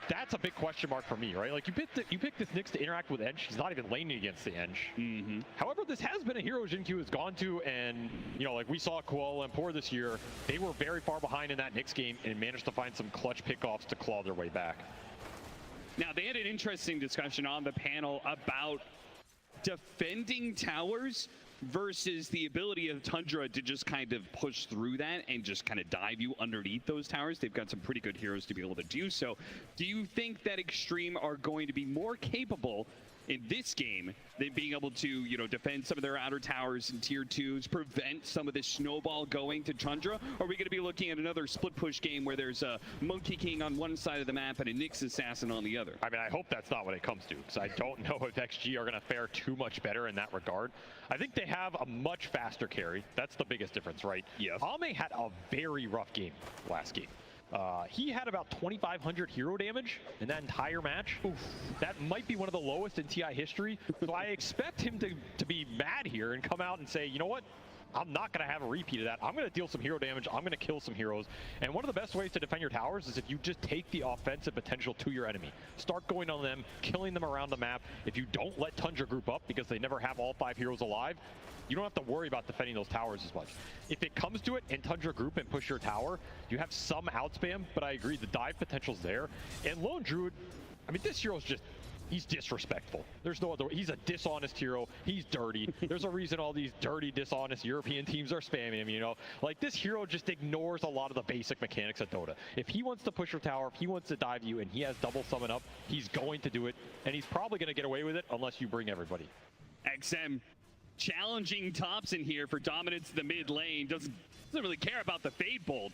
that's a big question mark for me, right? Like you picked this Nyx to interact with Ench. He's not even laning against the Ench. However, this has been a hero Jin-Q has gone to, and you know, like we saw Kuala Lumpur this year, they were very far behind in that Nyx game and managed to find some clutch pickoffs to claw their way back.
Now, they had an interesting discussion on the panel about defending towers versus the ability of Tundra to just kind of push through that and just kind of dive you underneath those towers. They've got some pretty good heroes to be able to do so. Do you think that Extreme are going to be more capable in this game than being able to, you know, defend some of their outer towers in tier 2s, prevent some of this snowball going to Tundra? Or are we going to be looking at another split push game where there's a Monkey King on one side of the map and a Nyx Assassin on the other?
I mean, I hope that's not what it comes to, because I don't know if XG are going to fare too much better in that regard. I think they have a much faster carry. That's the biggest difference, right?
Yes.
Ame had a very rough game last game. He had about 2,500 hero damage in that entire match. Oof. That might be one of the lowest in TI history. So I expect him to be mad here and come out and say, you know what? I'm not going to have a repeat of that. I'm going to deal some hero damage. I'm going to kill some heroes. And one of the best ways to defend your towers is if you just take the offensive potential to your enemy. Start going on them, killing them around the map. If you don't let Tundra group up because they never have all 5 heroes alive, you don't have to worry about defending those towers as much. If it comes to it and Tundra group and push your tower, you have some outspam, but I agree, the dive potential's there. And Lone Druid, I mean, this hero's just, he's disrespectful. There's no other way. He's a dishonest hero. He's dirty. There's a reason all these dirty, dishonest European teams are spamming him, you know? Like, this hero just ignores a lot of the basic mechanics of Dota. If he wants to push your tower, if he wants to dive you, and he has double summon up, he's going to do it, and he's probably going to get away with it unless you bring everybody.
XM challenging Thompson here for dominance in the mid lane. Doesn't really care about the Fade Bolt.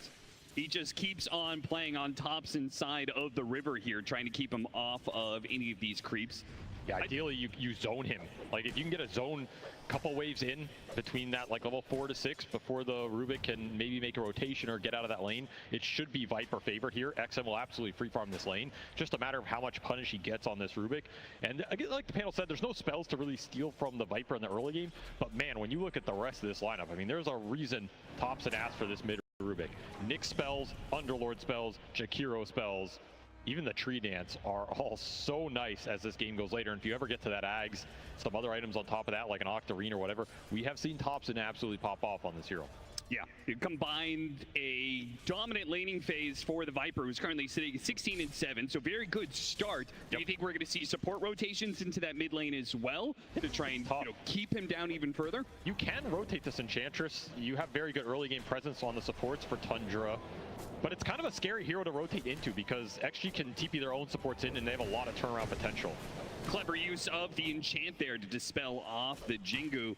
He just keeps on playing on Thompson's side of the river here, trying to keep him off of any of these creeps.
Yeah, ideally you zone him. Like if you can get a zone couple waves in between that like level 4 to 6 before the Rubik can maybe make a rotation or get out of that lane, it should be Viper favor here. XM will absolutely free farm this lane. Just a matter of how much punish he gets on this Rubik. And again, like the panel said, there's no spells to really steal from the Viper in the early game. But man, when you look at the rest of this lineup, I mean, there's a reason Thompson asked for this mid Rubik. Nyx spells, Underlord spells, Jakiro spells, even the tree dance are all so nice as this game goes later. And if you ever get to that Ags, some other items on top of that, like an Octarine or whatever, we have seen Thompson absolutely pop off on this hero.
Yeah, it combined a dominant laning phase for the Viper, who's currently sitting at 16-7, so very good start. Do you think we're going to see support rotations into that mid lane as well to try and keep him down even further?
You can rotate this Enchantress. You have very good early game presence on the supports for Tundra, but it's kind of a scary hero to rotate into because XG can TP their own supports in and they have a lot of turnaround potential.
Clever use of the enchant there to dispel off the Jingu.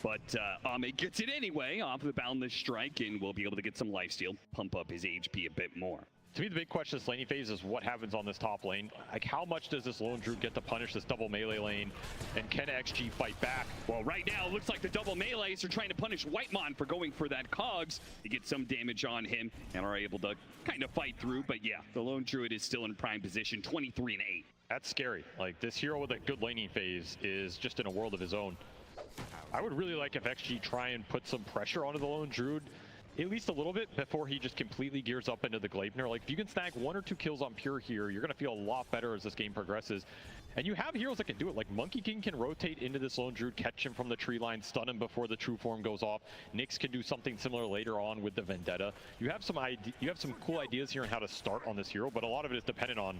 But Ame gets it anyway off the Boundless Strike and will be able to get some lifesteal, pump up his HP a bit more.
To me, the big question this laning phase is what happens on this top lane. Like, how much does this Lone Druid get to punish this double melee lane? And can XG fight back?
Well, right now, it looks like the double melees are trying to punish Whitemon for going for that Cogs to get some damage on him and are able to kind of fight through. But yeah, the Lone Druid is still in prime position, 23-8.
That's scary. Like, this hero with a good laning phase is just in a world of his own. I would really like if XG try and put some pressure onto the lone Druid, at least a little bit, before he just completely gears up into the Gleipnir. Like, if you can snag 1 or 2 kills on Pure here, you're going to feel a lot better as this game progresses. And you have heroes that can do it. Like, Monkey King can rotate into this lone Druid, catch him from the tree line, stun him before the true form goes off. Nyx can do something similar later on with the Vendetta. You have some cool ideas here on how to start on this hero, but a lot of it is dependent on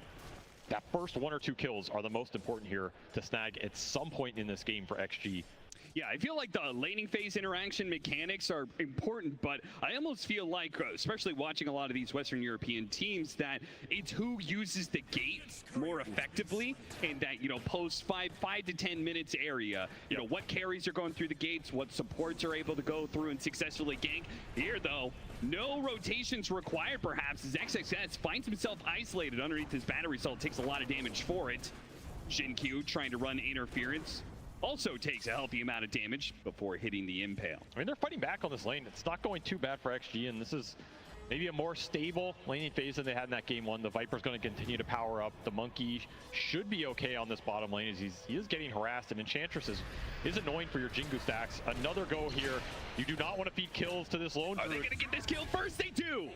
that first 1 or 2 kills are the most important here to snag at some point in this game for XG.
Yeah, I feel like the laning phase interaction mechanics are important, but I almost feel like, especially watching a lot of these Western European teams, that it's who uses the gate more effectively, and that, you know, post 5 to 10 minutes area, you know, what carries are going through the gates, what supports are able to go through and successfully gank. Here, though, no rotations required, perhaps, as XXS finds himself isolated underneath his battery cell, takes a lot of damage for it. Jinq trying to run interference. Also takes a healthy amount of damage before hitting the impale.
I mean, they're fighting back on this lane. It's not going too bad for XG, and this is maybe a more stable laning phase than they had in that game 1. The Viper's going to continue to power up. The Monkey should be okay on this bottom lane as he is getting harassed, and Enchantress is annoying for your Jingu stacks. Another go here. You do not want to feed kills to this lone Druid.
Are they going to get this kill first? They do!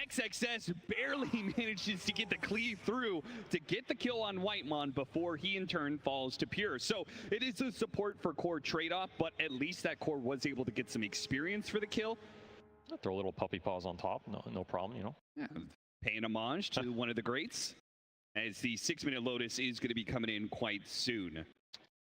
XXS barely manages to get the cleave through to get the kill on Whitemon before he in turn falls to Pure. So it is a support for core trade-off, but at least that core was able to get some experience for the kill.
I'll throw a little puppy paws on top, no problem, you know.
Yeah, paying homage to one of the greats, as the 6-minute Lotus is going to be coming in quite soon.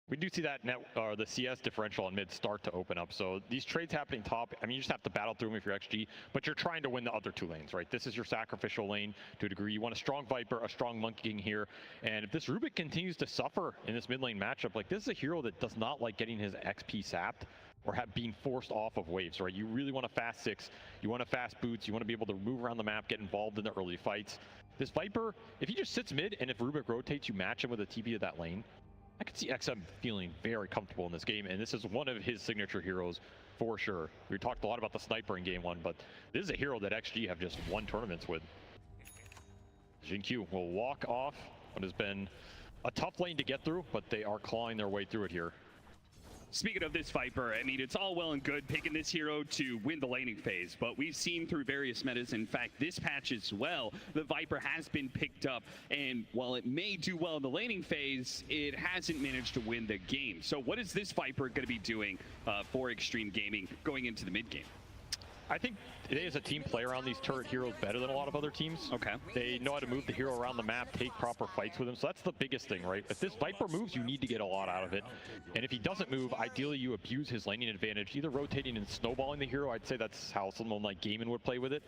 We do see that the CS differential on mid start to open up. So these trades happening top, I mean, you just have to battle through them if you're XG, but you're trying to win the other 2 lanes, right? This is your sacrificial lane to a degree. You want a strong Viper, a strong Monkey King here. And if this Rubik continues to suffer in this mid lane matchup, like, this is a hero that does not like getting his XP sapped or being forced off of waves, right? You really want a fast 6, you want a fast boots, you want to be able to move around the map, get involved in the early fights. This Viper, if he just sits mid and if Rubik rotates, you match him with a TP of that lane, I could see XM feeling very comfortable in this game, and this is one of his signature heroes for sure. We talked a lot about the sniper in game 1, but this is a hero that XG have just won tournaments with. Jinq will walk off what has been a tough lane to get through, but they are clawing their way through it here.
Speaking of this Viper, I mean, it's all well and good picking this hero to win the laning phase, but we've seen through various metas, in fact, this patch as well, the Viper has been picked up, and while it may do well in the laning phase, it hasn't managed to win the game. So what is this Viper going to be doing for Extreme Gaming going into the mid game?
I think they as a team play around these turret heroes better than a lot of other teams.
Okay.
They know how to move the hero around the map, take proper fights with him. So that's the biggest thing, right? If this Viper moves, you need to get a lot out of it. And if he doesn't move, ideally you abuse his laning advantage, either rotating and snowballing the hero. I'd say that's how someone like Gaiman would play with it.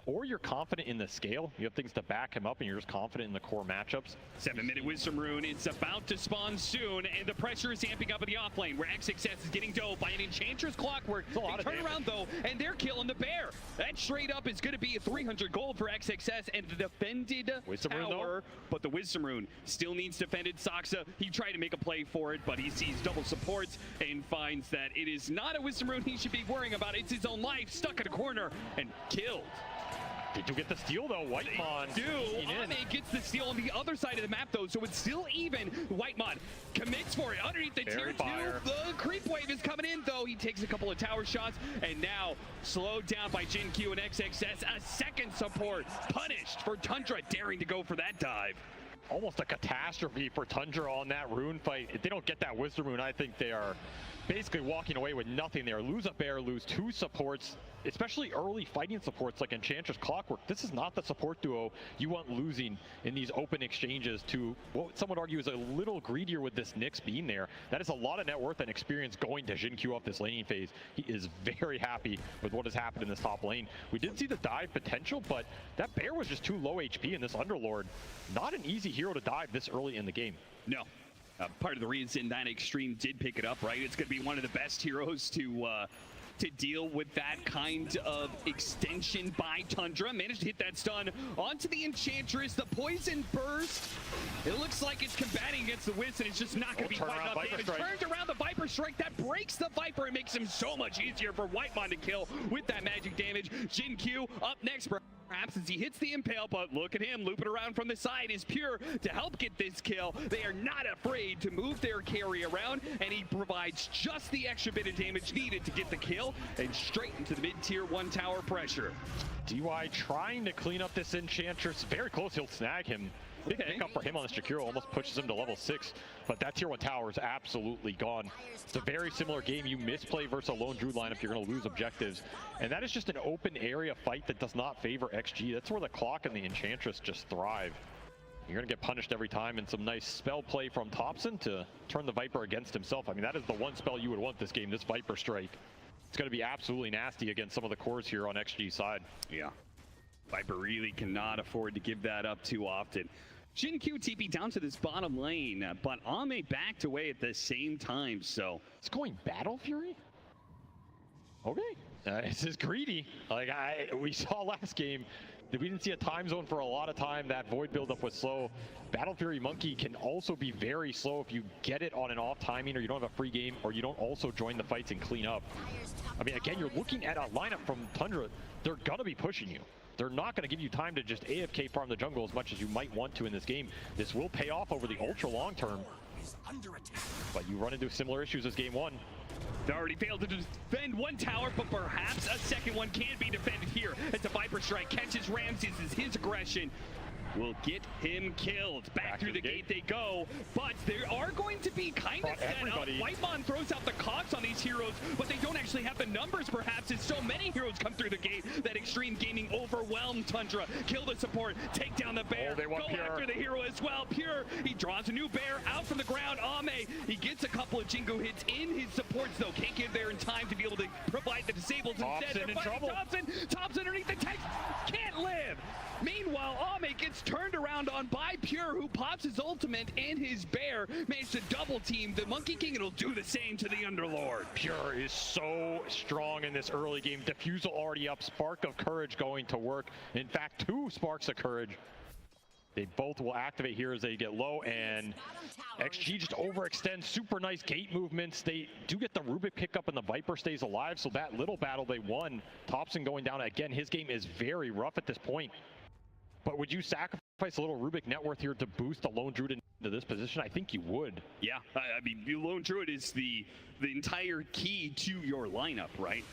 Or you're confident in the scale. You have things to back him up, and you're just confident in the core matchups.
7-minute Wisdom Rune. It's about to spawn soon, and the pressure is amping up in the off lane, where XXS is getting dove by an Enchantress Clockwork. They turn around, though, and they're killing the bear. That straight up is going to be a 300 gold for XXS, and the defended tower, but the Wisdom Rune still needs defended. Saksa, he tried to make a play for it, but he sees double supports and finds that it is not a Wisdom Rune he should be worrying about. It's his own life, stuck in a corner, and killed.
Did you get the steal, though? Whitemon.
Ame gets the steal on the other side of the map, though, so it's still even. Whitemon commits for it underneath the tier 2. The creep wave is coming in, though. He takes a couple of tower shots, and now slowed down by Jinq and XXS. A second support punished for Tundra daring to go for that dive.
Almost a catastrophe for Tundra on that rune fight. If they don't get that Wisdom Rune, I think they are basically walking away with nothing there. Lose a bear, lose 2 supports, especially early fighting supports like Enchantress Clockwork. This is not the support duo you want losing in these open exchanges to what some would argue is a little greedier with this Nyx being there. That is a lot of net worth and experience going to Jinq off this laning phase. He is very happy with what has happened in this top lane. We did see the dive potential, but that bear was just too low HP, and this Underlord, not an easy hero to dive this early in the game.
No. Part of the reason that Extreme did pick it up, right? It's going to be one of the best heroes to deal with that kind of extension by Tundra. Managed to hit that stun onto the Enchantress. The poison burst. It looks like it's combating against the Wiz, and it's just not going to be quite enough damage. Turned around the Viper Strike. That breaks the Viper and makes him so much easier for Whitemon to kill with that magic damage. Jinq up next, bro. Perhaps as he hits the impale, but look at him looping around from the side is Pure to help get this kill. They are not afraid to move their carry around, and he provides just the extra bit of damage needed to get the kill and straight into the mid-tier 1 tower pressure.
DY trying to clean up this Enchantress. Very close, he'll snag him. Big pickup for him on the Shakiro, almost pushes him to level 6, but that tier 1 tower is absolutely gone. It's a very similar game. You misplay versus a lone druid lineup, you're going to lose objectives. And that is just an open area fight that does not favor XG. That's where the Clock and the Enchantress just thrive. You're going to get punished every time, and some nice spell play from Thompson to turn the Viper against himself. I mean, that is the one spell you would want this game, this Viper Strike. It's going to be absolutely nasty against some of the cores here on XG's side.
Yeah. Viper really cannot afford to give that up too often. Jin-Q TP down to this bottom lane, but Ame backed away at the same time, so...
It's going Battle Fury? Okay. This is greedy. Like, we saw last game, that we didn't see a time zone for a lot of time. That Void buildup was slow. Battle Fury Monkey can also be very slow if you get it on an off timing, or you don't have a free game, or you don't also join the fights and clean up. I mean, again, you're looking at a lineup from Tundra. They're going to be pushing you. They're not going to give you time to just AFK farm the jungle as much as you might want to in this game. This will pay off over the ultra long term. But you run into similar issues as game 1.
They already failed to defend one tower, but perhaps a second one can be defended here as the Viper Strike catches Ramses as his aggression will get him killed. Back through the gate they go, but there are going to be kind of set up. Whitemon throws out the cogs on these heroes, but they don't actually have the numbers perhaps, as so many heroes come through the gate that Extreme Gaming overwhelmed Tundra. Kill the support, take down the bear, go after the hero as well. Pure, he draws a new bear out from the ground. Ame, he gets a couple of Jingo hits in his supports though, can't get there in time to be able to provide the disables instead. They're fighting Thompson underneath the tank, can't live. Meanwhile, Ame gets turned around on by Pure, who pops his ultimate and his bear, managed to double team the Monkey King, and will do the same to the Underlord.
Pure is so strong in this early game. Diffusal already up, Spark of Courage going to work. In fact, 2 Sparks of Courage. They both will activate here as they get low, and XG just overextends. Super nice gate movements. They do get the Rubik pickup, and the Viper stays alive, so that little battle they won. Thompson going down again. His game is very rough at this point. But would you sacrifice a little Rubik net worth here to boost the Lone Druid into this position? I think you would.
Yeah, I mean, the Lone Druid is the entire key to your lineup, right?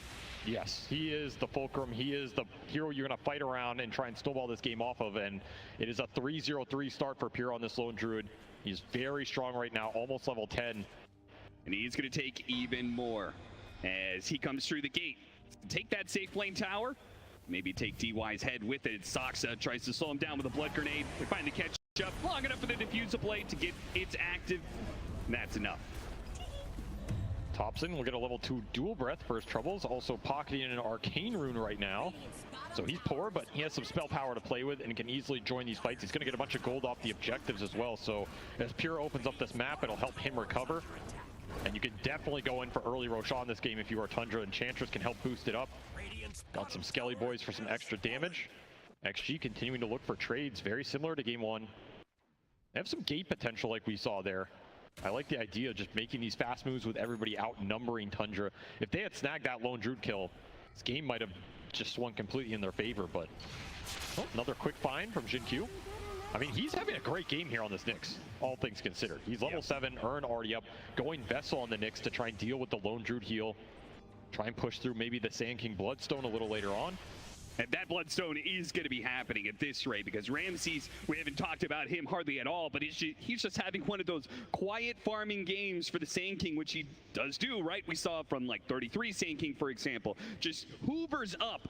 Yes, he is the fulcrum. He is the hero you're going to fight around and try and snowball this game off of. And it is a 3-0-3 start for Pure on this Lone Druid. He's very strong right now, almost level 10.
And he's going to take even more as he comes through the gate. Take that safe lane tower. Maybe take DY's head with it. Soxa tries to slow him down with a blood grenade. They finally catch up long enough for the diffuser blade to get it active. And that's enough.
Thompson will get a level 2 dual breath for his troubles. Also pocketing an arcane rune right now. So he's poor, but he has some spell power to play with and can easily join these fights. He's going to get a bunch of gold off the objectives as well. So as Pure opens up this map, it'll help him recover. And you can definitely go in for early Roshan this game if you are Tundra. Enchantress can help boost it up. Got some Skelly Boys for some extra damage. XG continuing to look for trades, very similar to game 1. They have some gate potential like we saw there. I like the idea of just making these fast moves with everybody outnumbering Tundra. If they had snagged that lone Druid kill, this game might have just swung completely in their favor, but another quick find from Jin-Q. I mean, he's having a great game here on this Nyx, all things considered. He's level 7, Urn already up, going Vessel on the Nyx to try and deal with the lone Druid heal. Try and push through maybe the Sand King Bloodstone a little later on.
And that Bloodstone is going to be happening at this rate, because Ramses, we haven't talked about him hardly at all, but he's just having one of those quiet farming games for the Sand King, which he does do, right? We saw from like 33 Sand King, for example, just hoovers up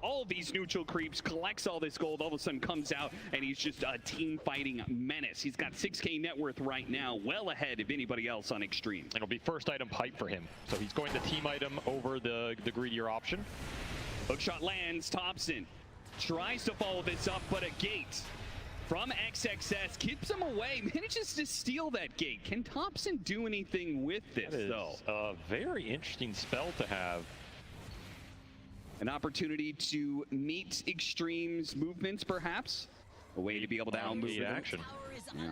all these neutral creeps, collects all this gold, all of a sudden comes out, and he's just a team fighting menace. He's got 6k net worth right now, well ahead of anybody else on Extreme.
It'll be first item pipe for him. So he's going the team item over the greedier option.
Hookshot lands, Thompson tries to follow this up, but a gate from XXS keeps him away, manages to steal that gate. Can Thompson do anything with this, though?
A very interesting spell to have.
An opportunity to meet Extreme's movements, perhaps? A way to be able to outmove
action.
Yeah.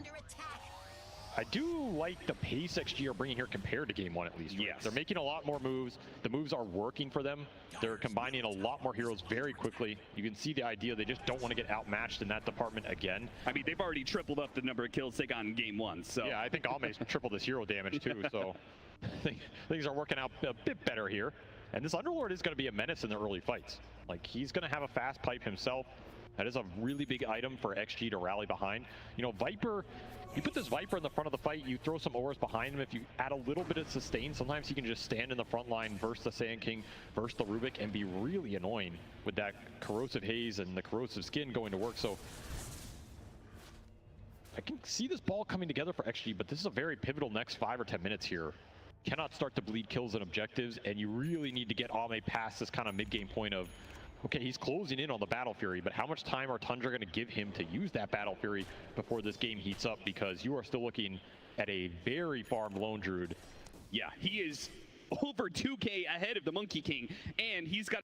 I do like the pace XG are bringing here compared to game one, at least. Right?
Yes.
They're making a lot more moves. The moves are working for them. They're combining a lot more heroes very quickly. You can see the idea. They just don't want to get outmatched in that department again.
I mean, they've already tripled up the number of kills they got in game one. So
yeah, I think Ame's tripled his hero damage too. So I think things are working out a bit better here. And this Underlord is going to be a menace in the early fights. Like, he's going to have a fast pipe himself. That is a really big item for XG to rally behind. You know, Viper, you put this Viper in the front of the fight, you throw some auras behind him. If you add a little bit of sustain, sometimes he can just stand in the front line, versus the Sand King, versus the Rubik, and be really annoying with that corrosive haze and the corrosive skin going to work. So I can see this ball coming together for XG, but this is a very pivotal next 5 or 10 minutes here. Cannot start to bleed kills and objectives, and you really need to get Ame past this kind of mid-game point of, okay, he's closing in on the Battle Fury, but how much time are Tundra going to give him to use that Battle Fury before this game heats up? Because you are still looking at a very farmed Lone Druid.
yeah, he is over 2k ahead of the Monkey King, and he's got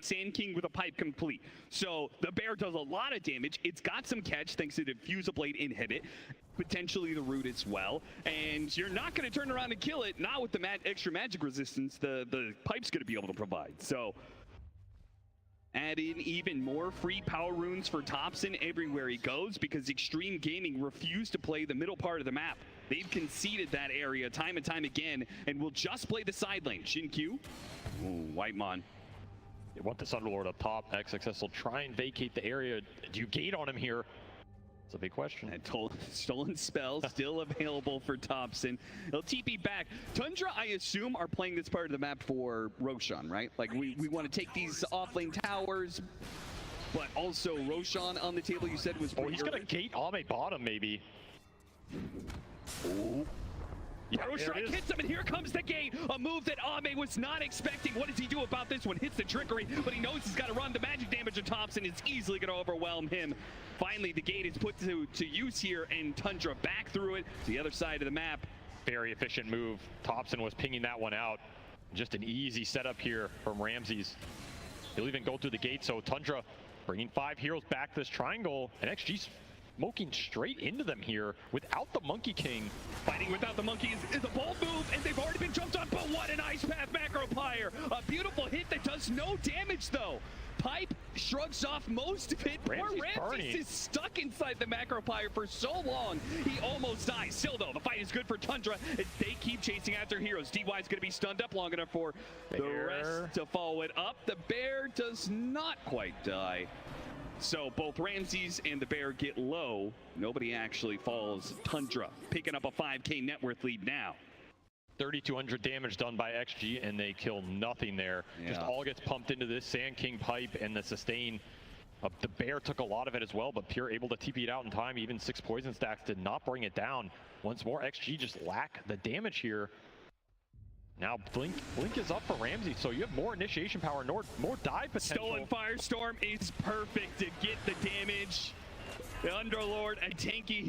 Sand King with a pipe complete. So the bear does a lot of damage. It's got some catch thanks to the Diffuser Blade inhibit, potentially the root as well. And you're not going to turn around and kill it, not with the extra magic resistance the pipe's going to be able to provide. So add in even more free power runes for Thompson everywhere he goes, because Extreme Gaming refused to play the middle part of the map. They've conceded that area time and time again and will just play the side lane. Shin-Q, Whitemon.
They want this Underlord up top. XXS will try and vacate the area. Do you gate on him here? It's a big question.
And stolen spell still available for Thompson. He'll TP back. Tundra, I assume, are playing this part of the map for Roshan, right? Like, we want to take these offlane towers, but also Roshan on the table, you said, was pretty
he's going to gate Ame bottom, maybe.
Oh.
Yeah,
Aerostrike hits him, and here comes the gate. A move that Ame was not expecting. What does he do about this one? Hits the trickery, but he knows he's got to run the magic damage to Thompson. It's easily going to overwhelm him. Finally, the gate is put to use here, and Tundra back through it to the other side of the map.
Very efficient move. Thompson was pinging that one out. Just an easy setup here from Ramses. He'll even go through the gate, so Tundra bringing 5 heroes back this triangle, and XG's smoking straight into them here without the Monkey King.
Fighting without the monkey is a bold move, and they've already been jumped on, but what an Ice Path Macro Pyre! A beautiful hit that does no damage, though. Pipe shrugs off most of it. Poor Ramses is stuck inside the Macro Pyre for so long, he almost dies. Still, though, the fight is good for Tundra. They keep chasing after heroes. DY is going to be stunned up long enough for the rest to follow it up. The bear does not quite die. So both Ramses and the bear get low. Nobody actually falls. Tundra picking up a 5k net worth lead now.
3,200 damage done by XG, and they kill nothing there.
Yeah.
Just all gets pumped into this Sand King pipe, and the sustain. The bear took a lot of it as well, but Pure able to TP it out in time. Even 6 poison stacks did not bring it down. Once more, XG just lack the damage here. Now Blink is up for Ramsey, so you have more initiation power, more dive potential.
Stolen Firestorm is perfect to get the damage. The Underlord, a tanky here.